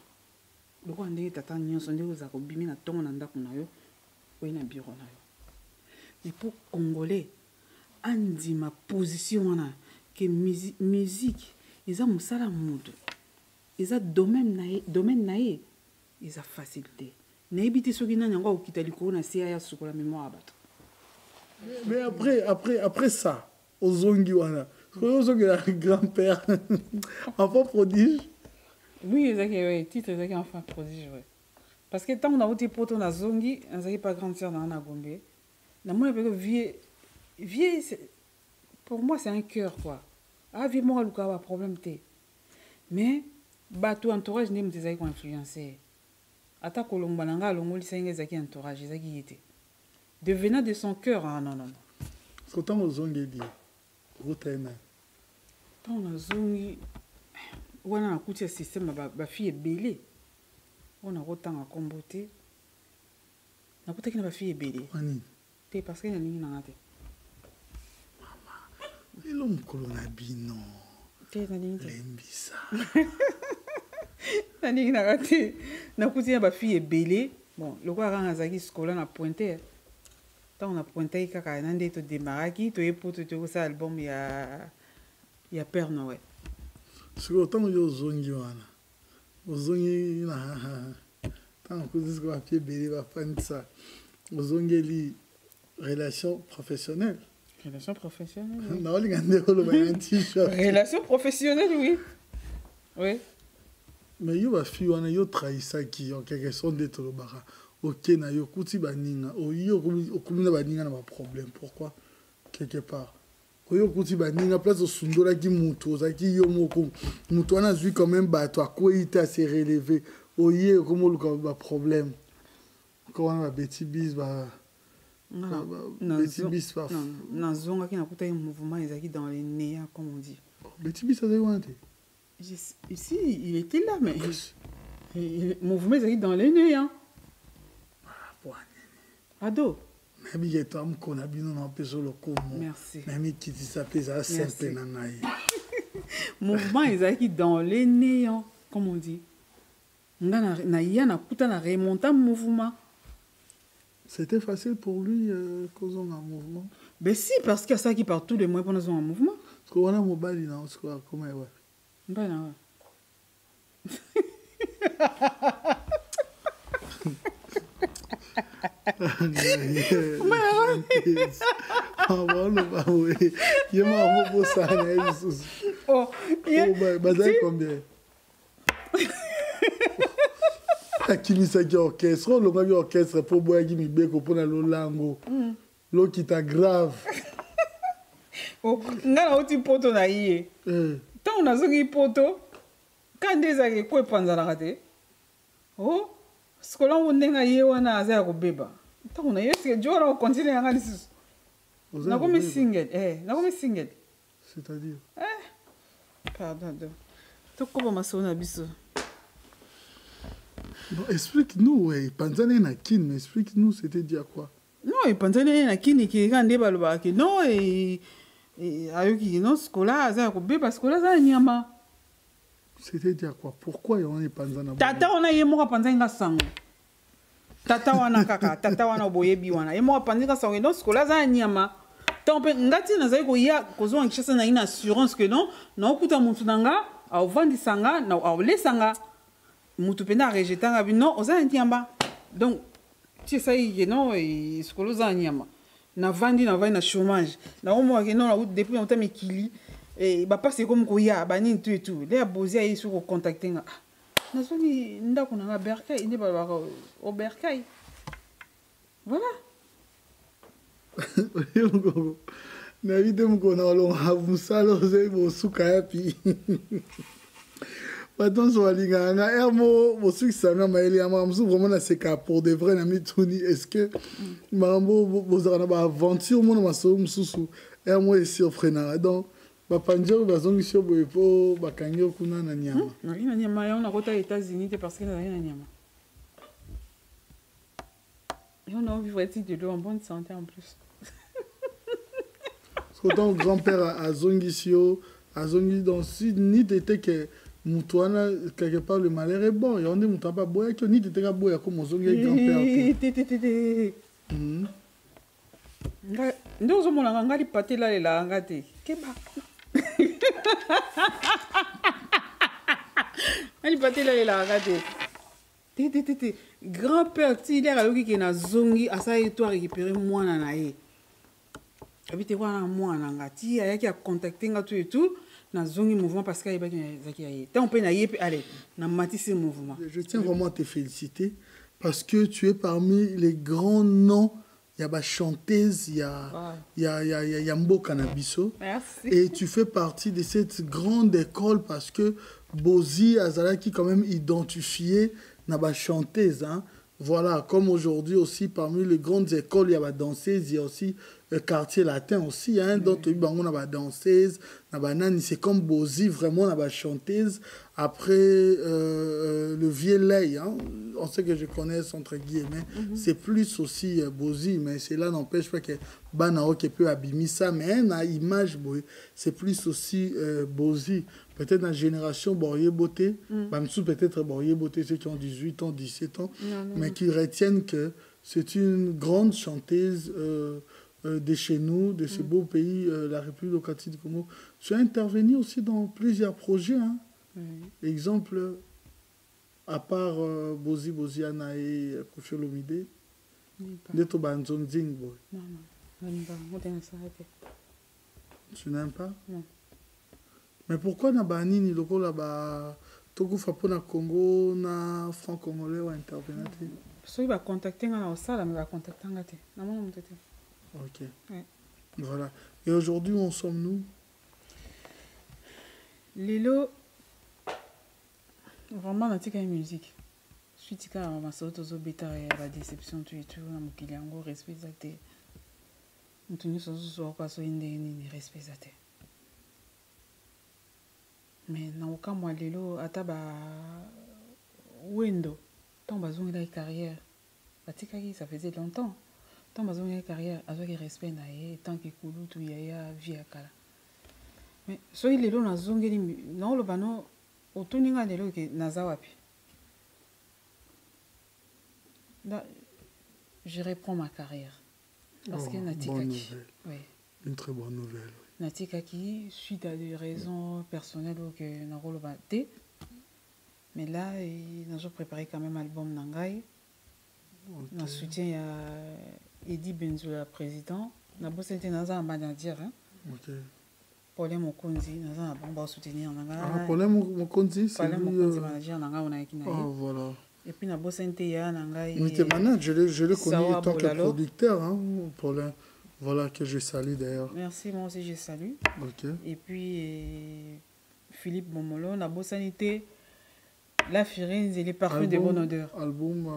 loko ndenge tata nyonso ndenge oza kobimi na tongo na ndako na yo oyi na bureau na yo mais pour Congolais andima position wana que musique ils ont musala mutu ils ont domaine naé ils ont facilité naibiti soki nani ngo okita likolo na sia ya sukola mémoire bato mais après ça ozongi wana ozongi la grand-père enfant prodige oui exactement titre exactement enfant prodige ouais parce que tant on a été poto na zongi azaki pas grande sœur na Gombe na moi avec vieux pour moi c'est un cœur quoi. Ah, vie moi, le a problème té. Mais, bateau entourage n'est pas influencé. Ata kolombananga longo lisanga zaki entourage zaki yete. Devenant de son cœur, ah non. Autant aux ongles dit, routine. Tant on a zongi, on a écouté ce système, ma fille est belle. On a autant à comboter. On a écouté que ma fille est belle. C'est parce qu'il y a une ligne. Et l'homme colonabino. Lembisa. Nani na raté. Na kutia ba fille belé. Bon, le quoi quand azaki scola na pointé. Tant on a pointé kaka nande to démaraki to epoto to ça album ya Père Noël. C'est autant yo zongi wana. Ozongi na tant que ce qu'on a fait belé va prendre ça. Ozongi li relation professionnelle. Relation professionnelle. Oui. Non, relation professionnelle, oui. Oui. Mais yo ba fi wana yo trahisa ki en quelque sorte de tolobara. OK na yo kuti baninga. O yo okumina baninga na ba problème. Pourquoi? Quelque part. Oyo kuti baninga place au sundola ki mutu ozaki yo moko. Mutu wana zui quand même bato a quoi il t'a se relever. Oye comme le ba problème. Comment ba beti bis ba non, zonga qui n'a pas un mouvement exact dans les néas, comme on dit. Betibis, ça doit être. Ici, il était là, mais le mouvement exact dans les néas. Ado. Merci. Merci. Mouvement exact dans les néants, comme on dit. Na remonter mouvement. C'était facile pour lui qu'on ait un mouvement. Ben si, parce qu'il y a ça qui part tous les mois pour nous avoir un mouvement. Parce qu'on a un mobile, non? Comment ouais? Ben non. Oh, combien? Akimisaki orchestre, on l'a orchestre pour boire qui mi beko pour na lolango. L'eau qui t'a grave. Oh, ngana oti poto na iye. Tant on a zongi poto, quand des agi quoi panza la rate. Oh, ce que l'on ndenga iye wana aza ko beba. Tant on a eu ce que Jora continue à ngani sus. Na comme single, na comme single. C'est-à-dire pardon. To ko ba masona biso. Non, explique-nous, ouais. Panzane na kin, mais explique-nous, c'était dit à quoi? Non, epanzani na kini ki kande baloba ke non ayoki non skola za ko be parce que là za nyama. C'est-à-dire quoi? Pourquoi on est panzana? Tata wana ye moko panzani nga sango. Tata wana kaka, tata wana boyebi wana. Ye moko panzani nga sango non skola za nyama. Tant ngati na za ko ya ko zo ngishasa na une assurance que non, na okuta mutu nanga, au vandi sanga, na au lesanga. Mutu pena rejetanga bi non, oza nyama. Donc tu sais non et skola za nyama. Na vandi na chômage. Na omo ke non na depuis on t'a mekili. Et bah parce que comme koya bani tout et tout les abosé ay sur contacter nga na soni ndako na berkay inde ba au berkay voilà na vidéo mko na lo musalo ze bo suka yapi Maintenant sur la nga ermo bo suki sana maeli ama msu vraiment na seka pour de vrai na mituni est-ce que mambo bo zana ba aventure mo na maso msusu ermo est surprenant donc bapanjero bazongisi boye po bakangi kuna na nyama. Na nyama ya on a kota États-Unis parce que na nyama. Et on a envie de l'eau en bonne santé en plus. Parce que ton grand-père a zongisio, a zongi dans si ni t'étais que mutuana quelque part le malheur est bon. Et on dit mutuana pas boya que ni t'étais pas boya comme zongi grand-père. Ndio zo mona ngali patela lela ngate. Keba. Ali patela lela ngate. Grand-père ti il a eu qui na zongi asa et toi récupérer mwana na ye. Habite wana mwana ngati ayaki a contacter ngatu et tout na zongi mouvement parce qu'il y a zaki aye. Tant pe na ye allez na matisse mouvement. Je tiens vraiment à te féliciter parce que tu es parmi les grands noms. Il y a ma chanteuse, il y a Mboka Nabiso. Merci. Et tu fais partie de cette grande école parce que Bozi Azala qui quand même identifié na chanteuse. Hein. Voilà, comme aujourd'hui aussi, parmi les grandes écoles, il y a ma danseuse, il y a aussi le quartier latin aussi. Hein. Donc, on a ma danseuse, c'est comme Bozi, vraiment, on a ma chanteuse. Après, le vieux lait, hein. On sait que je connais entre guillemets, c'est plus aussi Bozi, mais cela n'empêche pas que Banao qui peut abîmer ça, mais la image, c'est plus aussi Bozi. Peut-être dans la génération Borie Beauté, peut-être Borie Beauté, ceux qui ont 18 ans, 17 ans, mais qui retiennent que c'est une grande chanteuse de chez nous, de ce beau pays, la République démocratique du Congo. Tu as intervenu aussi dans plusieurs projets. Hein. Exemple, à part Bozi Boziana et Kofi Olomide, Neto Banzonzing boy. Non, tu n'aimes pas? Non. Mais pourquoi na banini loko la ba toko fapo na Congo na franc-congolais ou intervenir? So il va contacter nga na sala mais va contacter nga te. Na mona mutete. OK. Ouais. Voilà. Et aujourd'hui où en sommes-nous? Lelo vraiment na tika musique. Suite ka ma soto zo beta la déception tu et tout na mokili yango respect zate. Ntuni so so kwa so inde ni respect zate. Mais na okamwa lelo ata ba wendo tant bazongi la carrière. Batika ki ça faisait longtemps. Tant bazongi la carrière azoki respect na ye tant que kulu tu ya vie akala. Mais so il lelo na zongeli na lo bano otuninga lelo ke naza wapi. Là, je reprends ma carrière. Parce que Natikaki. Oui. Une très bonne nouvelle. Natikaki, suite à des raisons personnelles que Narolo Bate. Mais là, nous avons préparé quand même un album Nangai. Okay. Nous soutien à Eddie Benzoula, président. Nous avons soutenu un manager. Ok. Paulin Mokonzi, nous avons soutenu Nangai. Ah, Paulin Mokonzi, c'est Paulin Mokonzi, manager Nangai. Ah, voilà. Et puis, nous avons soutenu Nangai. Mais t'es manager, je le connais en tant que producteur, hein, Paulin. Voilà, que je salue d'ailleurs. Merci, moi aussi je salue. Ok. Et puis, Philippe Bomolo, on a beau sanité, La Firenze et les parfums de bonne odeur. Album.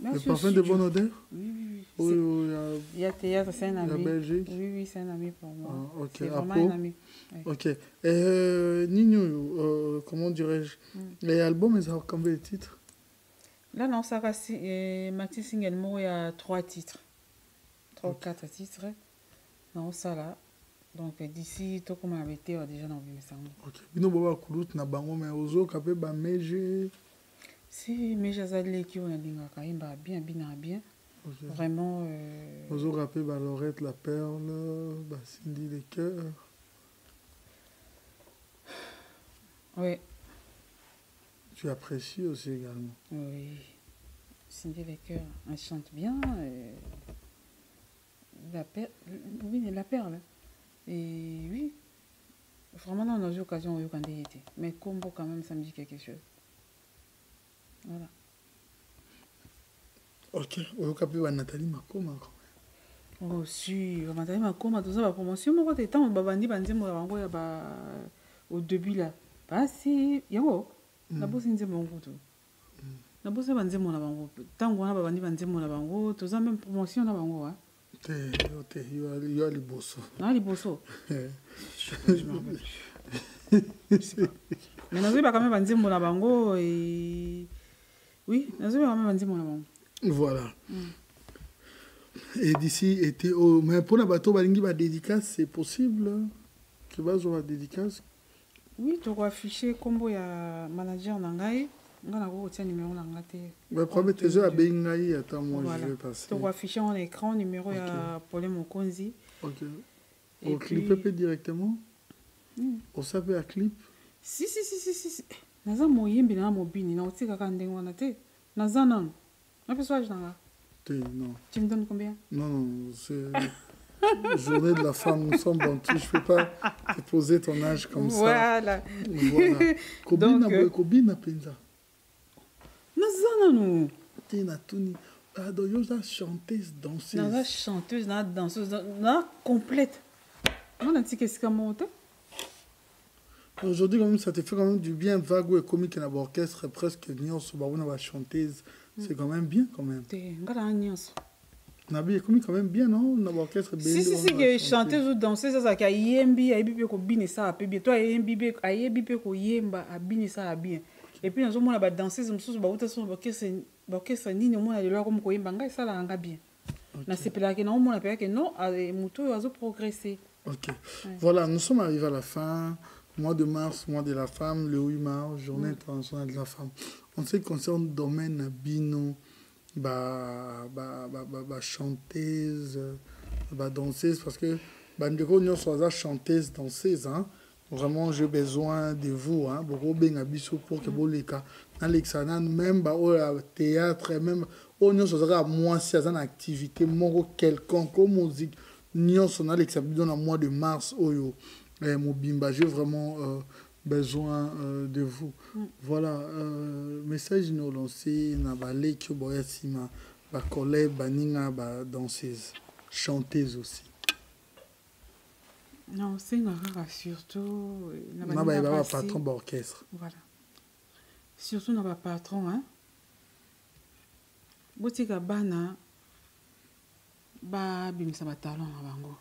Les parfums de bonne odeur? Oui, oui, oui. Il y a Théâtre, c'est un ami. La Belgique? Oui, oui, c'est un ami pour moi. Ah, ok. C'est vraiment un ami. Oui. Ok. Nino, comment dirais-je? Les albums, ils ont combien de titres? Là, non, ça va, Maxi Single, il y a 3 titres. 3 ou 4 titres. Non, ça là. Donc, d'ici, tout comme avait été déjà dans le sang. Ok. Bino baba kulut na bango mais ozo kapé ba meje. Si, mais j'ai allé qui on a dit bien, bien, bien. Okay. Vraiment. Ozo kapé ba Lorette la perle, ba Cindy les cœurs. Oui. Tu apprécies aussi également. Oui. Cindy les cœurs, elle chante bien. La perle. Oui, la perle. Et oui. Vraiment, on a eu l'occasion de y été. Mais combo, quand même, ça me dit quelque chose. Voilà. Ok. Ozo kapé ba Nathalie Makoma. Oh, si. Nathalie Makoma, tout ça, la promotion, moi, quand temps, babandi, bandi, moi, au début, là. Bah, si. Yo. La bosse, c'est mon goût. La bosse, c'est bandi, mon abango. Tant qu'on a babandi, bandi, mon abango, tout ça, même promotion, la bango, hein. Yo ali bosso. Ah, les bossos. Je m'en rappelle. Mais nous avons quand même bandi, mon abango, et. Oui, nous avons quand même bandi, mon abango. Voilà. Et d'ici était au mais pour la bateau balingi ba dédicace c'est possible que base va dédicace. Oui, tu dois afficher combo ya manager nangai, ngana ko tia numéro nanga te. Mais problème tes yeux à bengai attends moi Voilà. je vais passer. Tu dois afficher en écran numéro ya Paulin Mokonzi. OK. Et Au puis... clip directement. Au savait à clip. Si. Naza moyembi na mobini na otika ka ndengo wana te. Naza non. Na pessoa nanga. Non. Tu me donnes combien? Non, c'est journée de la femme, nous sommes bantous. Je ne peux pas te poser ton âge comme voilà. Ça. Voilà. Kobina penza. Naza non. Tina tuni. Adoyosa chanteuse danseuse. Naza chanteuse, na danseuse, na complète. On a dit qu'est-ce qu'on monte? Aujourd'hui, quand même, ça te fait quand même du bien. Vague et comique dans l'orchestre, presque nion sur la chanteuse. C'est quand même bien, quand même. Nabi est comique quand même bien, non? L'orchestre Si, que chanteuse ou danseuse, ça, qui a yembi, a yembi, ko bine ça, a bien. Toi, a yembi, ko yemba, a bine ça, a bien. Et puis, nous avons la danseuse, nous sommes l'orchestre, ni nous, on a le droit comme ko yemba, ça, là, on a bien. Na sepela que non, on a peur que non, moutou, a progressé. Ok. Voilà, nous sommes arrivés à la fin. Mois de mars, mois de la femme, le 8 mars, journée internationale de la femme. En ce qui concerne le domaine bino, chanteuse, danseuse, parce que nous sommes chanteuse, danseuse. Hein. Vraiment, j'ai besoin de vous. Hein, pour que vous les cas. Même au théâtre, même nous sommes moi, c'est une activité, quelconque, musique. Nous sommes dans le mois de mars. Mobimba, j'ai vraiment besoin de vous. Voilà, message nous lancé na balé que boya sima ba collègue baninga ba danseuse, chanteuse aussi. Non, c'est surtout na ba patron d'orchestre. Voilà. Surtout na ba patron hein. Botika bana ba bimisa ba talent na bango.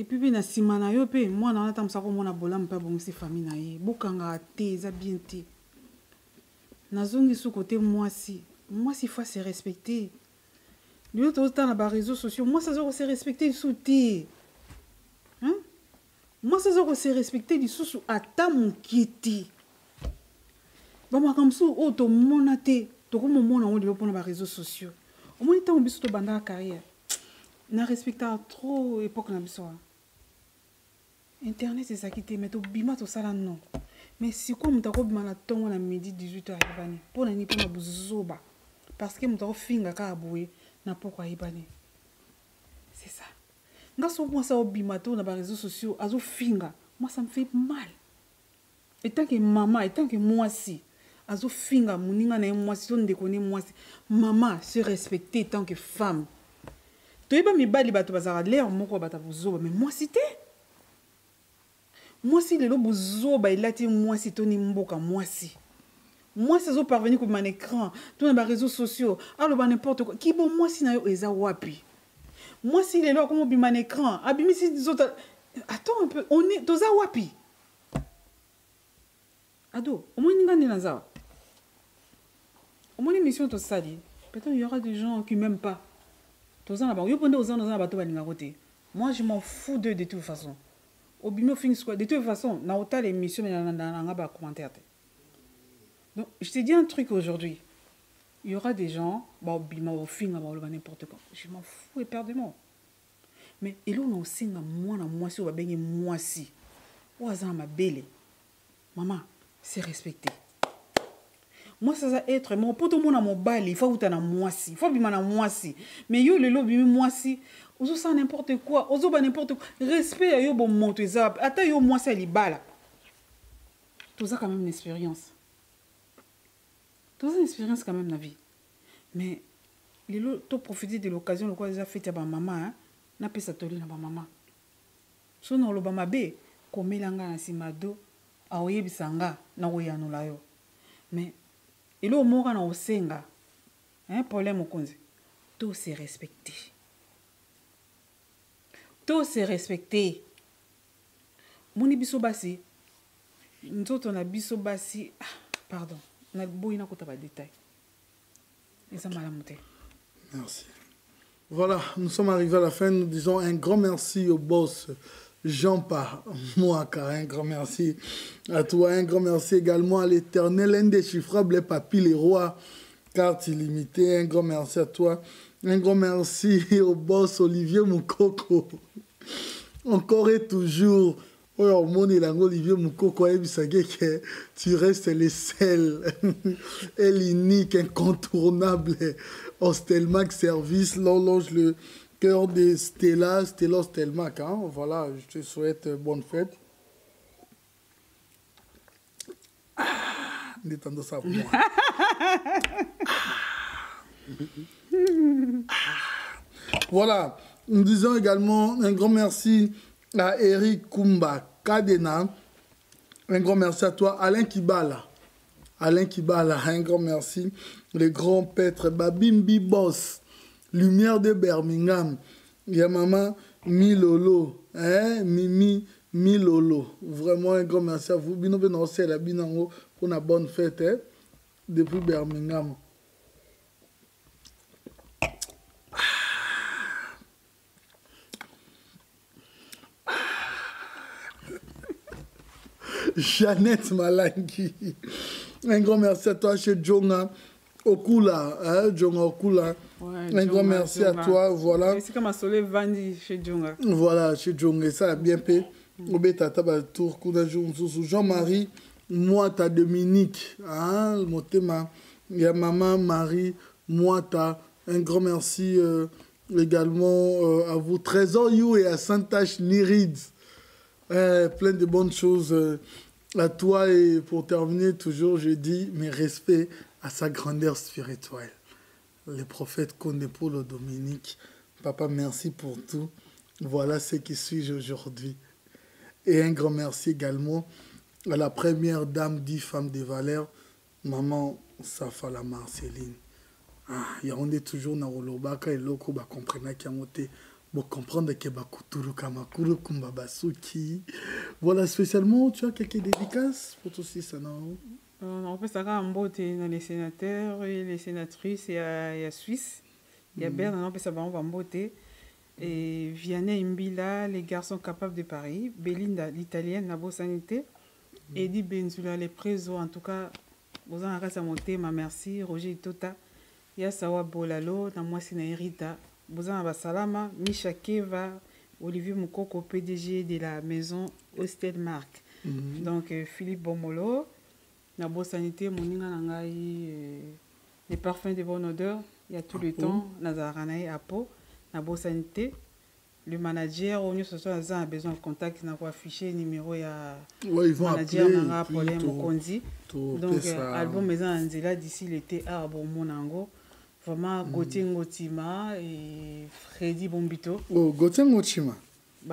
Et puis na sima na yo pe moi na tamsa ko mona bola mpa bongisi famille na ye bokanga te za bien te nazongi sous côté moi si faut se respecter lui tout temps na ba réseaux sociaux moi ça se respecter sous te hein moi ça se respecter du sous ata mon kiti ba makamsu o to mona te to ko mona on de pona ba réseaux sociaux au moins temps biso to banda carrière na respecta trop époque na biso. Internet c'est ça qui te met au bima to sala non. Mais si quoi mutako bima na tongo na midi 18h ibane. Pona ni pona buzoba. Parce que mutako finga ka aboué na pourquoi ibane. C'est ça. Ngaso moi ça au bima to na ba réseaux sociaux azo finga. Moi ça me fait mal. Et tant que maman, et tant que moi si azo finga muninga na moi si on déconne moi si maman se respecter tant que femme. Toyeba mi bali bato bazara l'air moko bata buzoba mais moi si te moi si le bozoba il a dit moi si toni mboka moi si zo parvenir comme un écran tout dans les réseaux sociaux alors n'importe quoi qui bon moi si na yo eza wapi moi si le comme bi man écran abimi si des autres attends un peu on est toza wapi ado au moins ngani naza Au moins, l'émission, tout ça dit. Peut-être il y aura des gens qui m'aiment pas. Tout ça, moi, je m'en fous d'eux de toute façon. Au bimio fin squad, de toute façon, na autant l'émission, mais dans un commentaire. Donc, je te dis un truc aujourd'hui. Il y aura des gens, bah, au bimio, au fin, n'importe quoi. Je m'en fous éperdument. Mais il y a aussi moi si, ou moi si. Ou ma belle. Maman, c'est respecté. Moi, ça va être, mon pote, mon bali, il faut que tu aies moi si. Il faut que tu aies moi si. Mais yo, le lobby, moi si. Ozo ça n'importe quoi. Ozo ba n'importe quoi. Respect à yo, bon, monte ça. Attends, yo, moi, c'est l'ibala. Tout ça, quand même, une expérience. Tout ça, une expérience, quand même, la vie. Mais, les lots, tu profiter de l'occasion, le quoi, déjà fait à ma maman, hein. N'a pas ça tolé na ma maman. So, non, le bama bé, comme l'anga na simado, a oye bisanga, na oye anulayo. Mais, et là, mora na osenga. Un problème au konzi. Tout c'est respecté. Tout c'est respecté. Moni biso basi. Nous autres on a biso basi. Ah, pardon. On a beau ina kota ba détail. Et ça m'a la montée. Merci. Voilà, nous sommes arrivés à la fin. Nous disons un grand merci au boss Jean-Par Mouaka. Un grand merci à toi. Un grand merci également à l'éternel indéchiffrable Papy les rois. Carte illimitée. Un grand merci à toi. Un grand merci au boss Olivier Moukoko. Encore et toujours. Oh, mon élan Olivier Moukoko, tu restes le seul et l'unique, incontournable Hostelmac Service. L'horloge, le cœur de Stella Hostelmac. Hein? Voilà, je te souhaite bonne fête. Détendons ça pour moi. Voilà, nous disons également un grand merci à Eric Kumba Kadena. Un grand merci à toi, Alain Kibala. Alain Kibala, un grand merci. Le grand pêtre Babimbi Boss, Lumière de Birmingham. Il y a maman Milolo, hein? Milolo. Vraiment un grand merci à vous. Bino Beno la Binango pour une bonne fête, hein? Depuis Birmingham. Jeannette Malangi. Un grand merci à toi chez Djonga Okula. Hein, Djonga Okula. Ouais, un grand merci à toi. Voilà. C'est comme un soleil vandi chez Djonga. Voilà, chez Djonga. Ça a bien fait. Jean-Marie, moi, ta Dominique. Hein, mon thème. Il y a maman, Marie, moi, ta. Un grand merci également à vous. Trésor You et à Santache Nirid. Plein de bonnes choses à toi. Et pour terminer, toujours, je dis mes respects à sa grandeur spirituelle. Le prophète Kondepolo Dominique. Papa, merci pour tout. Voilà ce qui suis aujourd'hui. Et un grand merci également à la première dame dit femme de valeur, maman Safala Marceline. Il y a toujours dans le Lobaka et l'oko ba comprendre qu'il y a bon, comprendre que Bakuturu Kamakuru Kumbabasuki. Voilà, spécialement, tu as quelques dédicaces pour tous ces ça, non? On peut savoir en beauté dans les sénateurs et les sénatrices, il y a Suisse, il y a Berne, on peut savoir en beauté. Et Vianney Mbila, les garçons capables de Paris, Belinda, l'italienne, Nabo Sanité, Eddie Benzula, les présos, en tout cas, vous en avez à monter, ma merci, Roger Itota, Yasawa Bolalo, Namwasi Nairita, Bozan Abasalama, Misha Keva, Olivier Moukoko, PDG de la maison Hostelmark. Donc, Philippe Bomolo, Nabo Sanité, Moninga Nangaï, les parfums de bonne odeur, il y a tout le temps, Nazaranaï Apo, Nabo Sanité. Le manager, on a besoin de contact, il a affiché le numéro, il y a le manager, il a problème au Kondi. Donc, album Maison Anzela d'ici l'été, bon, Monango. Vraiment, Gauthier Ngotima et Freddy Bombito. Oh, Gauthier Ngotima.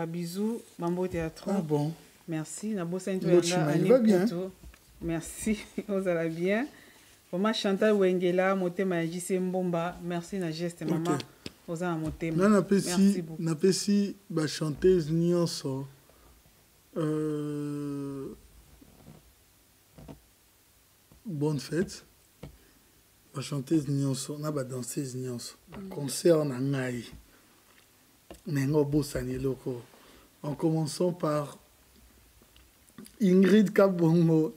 Bisous, Bambo Théâtre. Ah bon. Merci. Nabo Ngotima, il va bien. Merci, vous allez bien. Vraiment, Chantal Wengela, Motema JC Mbomba. Merci, na geste, maman. Vous allez Motema. Merci beaucoup. Napesi, ba chanteuse Nyonso. Bonne fête. chanteuse nyonso na danseuse nyonso concert na ngai nengo bosani loko en commençant par Ingrid Kabongo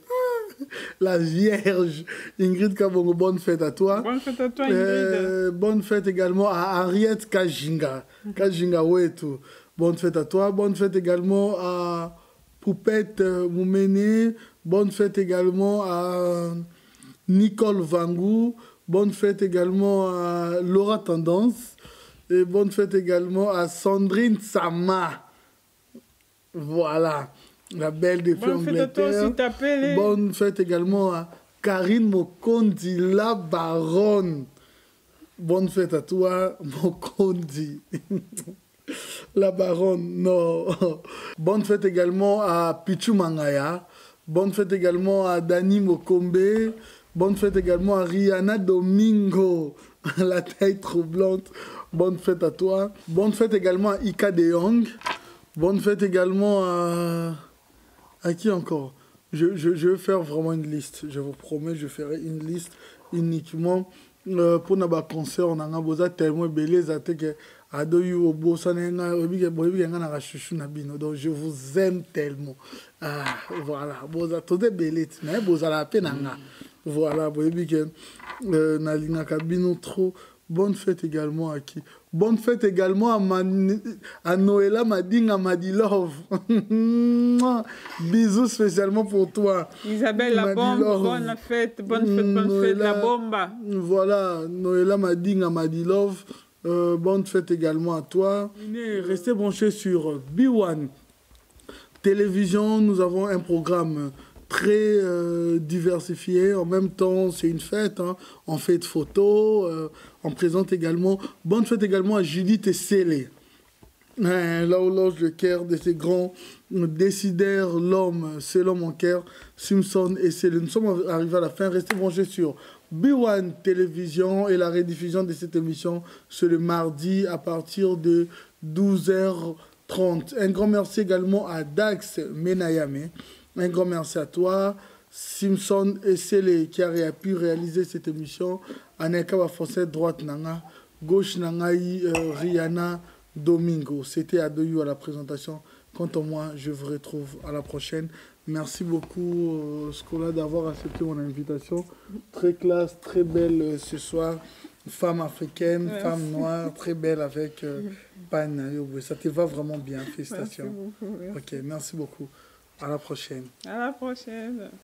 la Vierge. Ingrid Kabongo, bonne fête à toi. Bonne fête à toi, Ingrid. Bonne fête également à Ariette Kajinga. Kajinga Wetu. Bonne fête à toi. Bonne fête également à Poupette Moumene. Bonne fête également à Nicole Vangou. Bonne fête également à Laura Tendance. Et bonne fête également à Sandrine Sama. Voilà. La belle depuis Angleterre. Bonne fête également à Karine Mokondi, la baronne. Bonne fête à toi, Mokondi. La baronne, non. Bonne fête également à Pichu Mangaya. Bonne fête également à Dani Mokombe. Bonne fête également à Rihanna Domingo, la taille troublante. Bonne fête à toi. Bonne fête également à Ika De Jong. Bonne fête également à qui encore? Je vais faire vraiment une liste. Je vous promets, je ferai une liste uniquement pour nos concerts. On a besoin tellement belé que donc je vous aime tellement. Ah, voilà. Voilà. Trop. Bonne fête également à qui? Bonne fête également à Noëlla Madinga Madilove. Bisous spécialement pour toi. Isabelle la bombe, bonne fête, la bomba. Voilà, Noëlla Madinga Madilove. Bonne fête également à toi. Restez branchés sur B1 Télévision. Nous avons un programme très diversifié. En même temps, c'est une fête. Hein. On fait de photos. On présente également. Bonne fête également à Judith et Célé. L'horloge de cœur de ces grands décideurs, l'homme, c'est l'homme en cœur, Simpson et Célé. Nous sommes arrivés à la fin. Restez branchés sur B1 Télévision et la rediffusion de cette émission, c'est le mardi à partir de 12h30. Un grand merci également à Dax Menayame. Un grand merci à toi, Simpson et Célé, qui a pu réaliser cette émission. Aneka Wafosset, droite Nanga, gauche Nangaï, Rihanna Domingo. C'était Adoyou à la présentation. Quant à moi, je vous retrouve à la prochaine. Merci beaucoup, Scola, d'avoir accepté mon invitation. Très classe, très belle ce soir. Femme africaine, femme noire, très belle avec Pan. Ça te va vraiment bien. Félicitations. Merci beaucoup. Ok, merci beaucoup. À la prochaine. À la prochaine.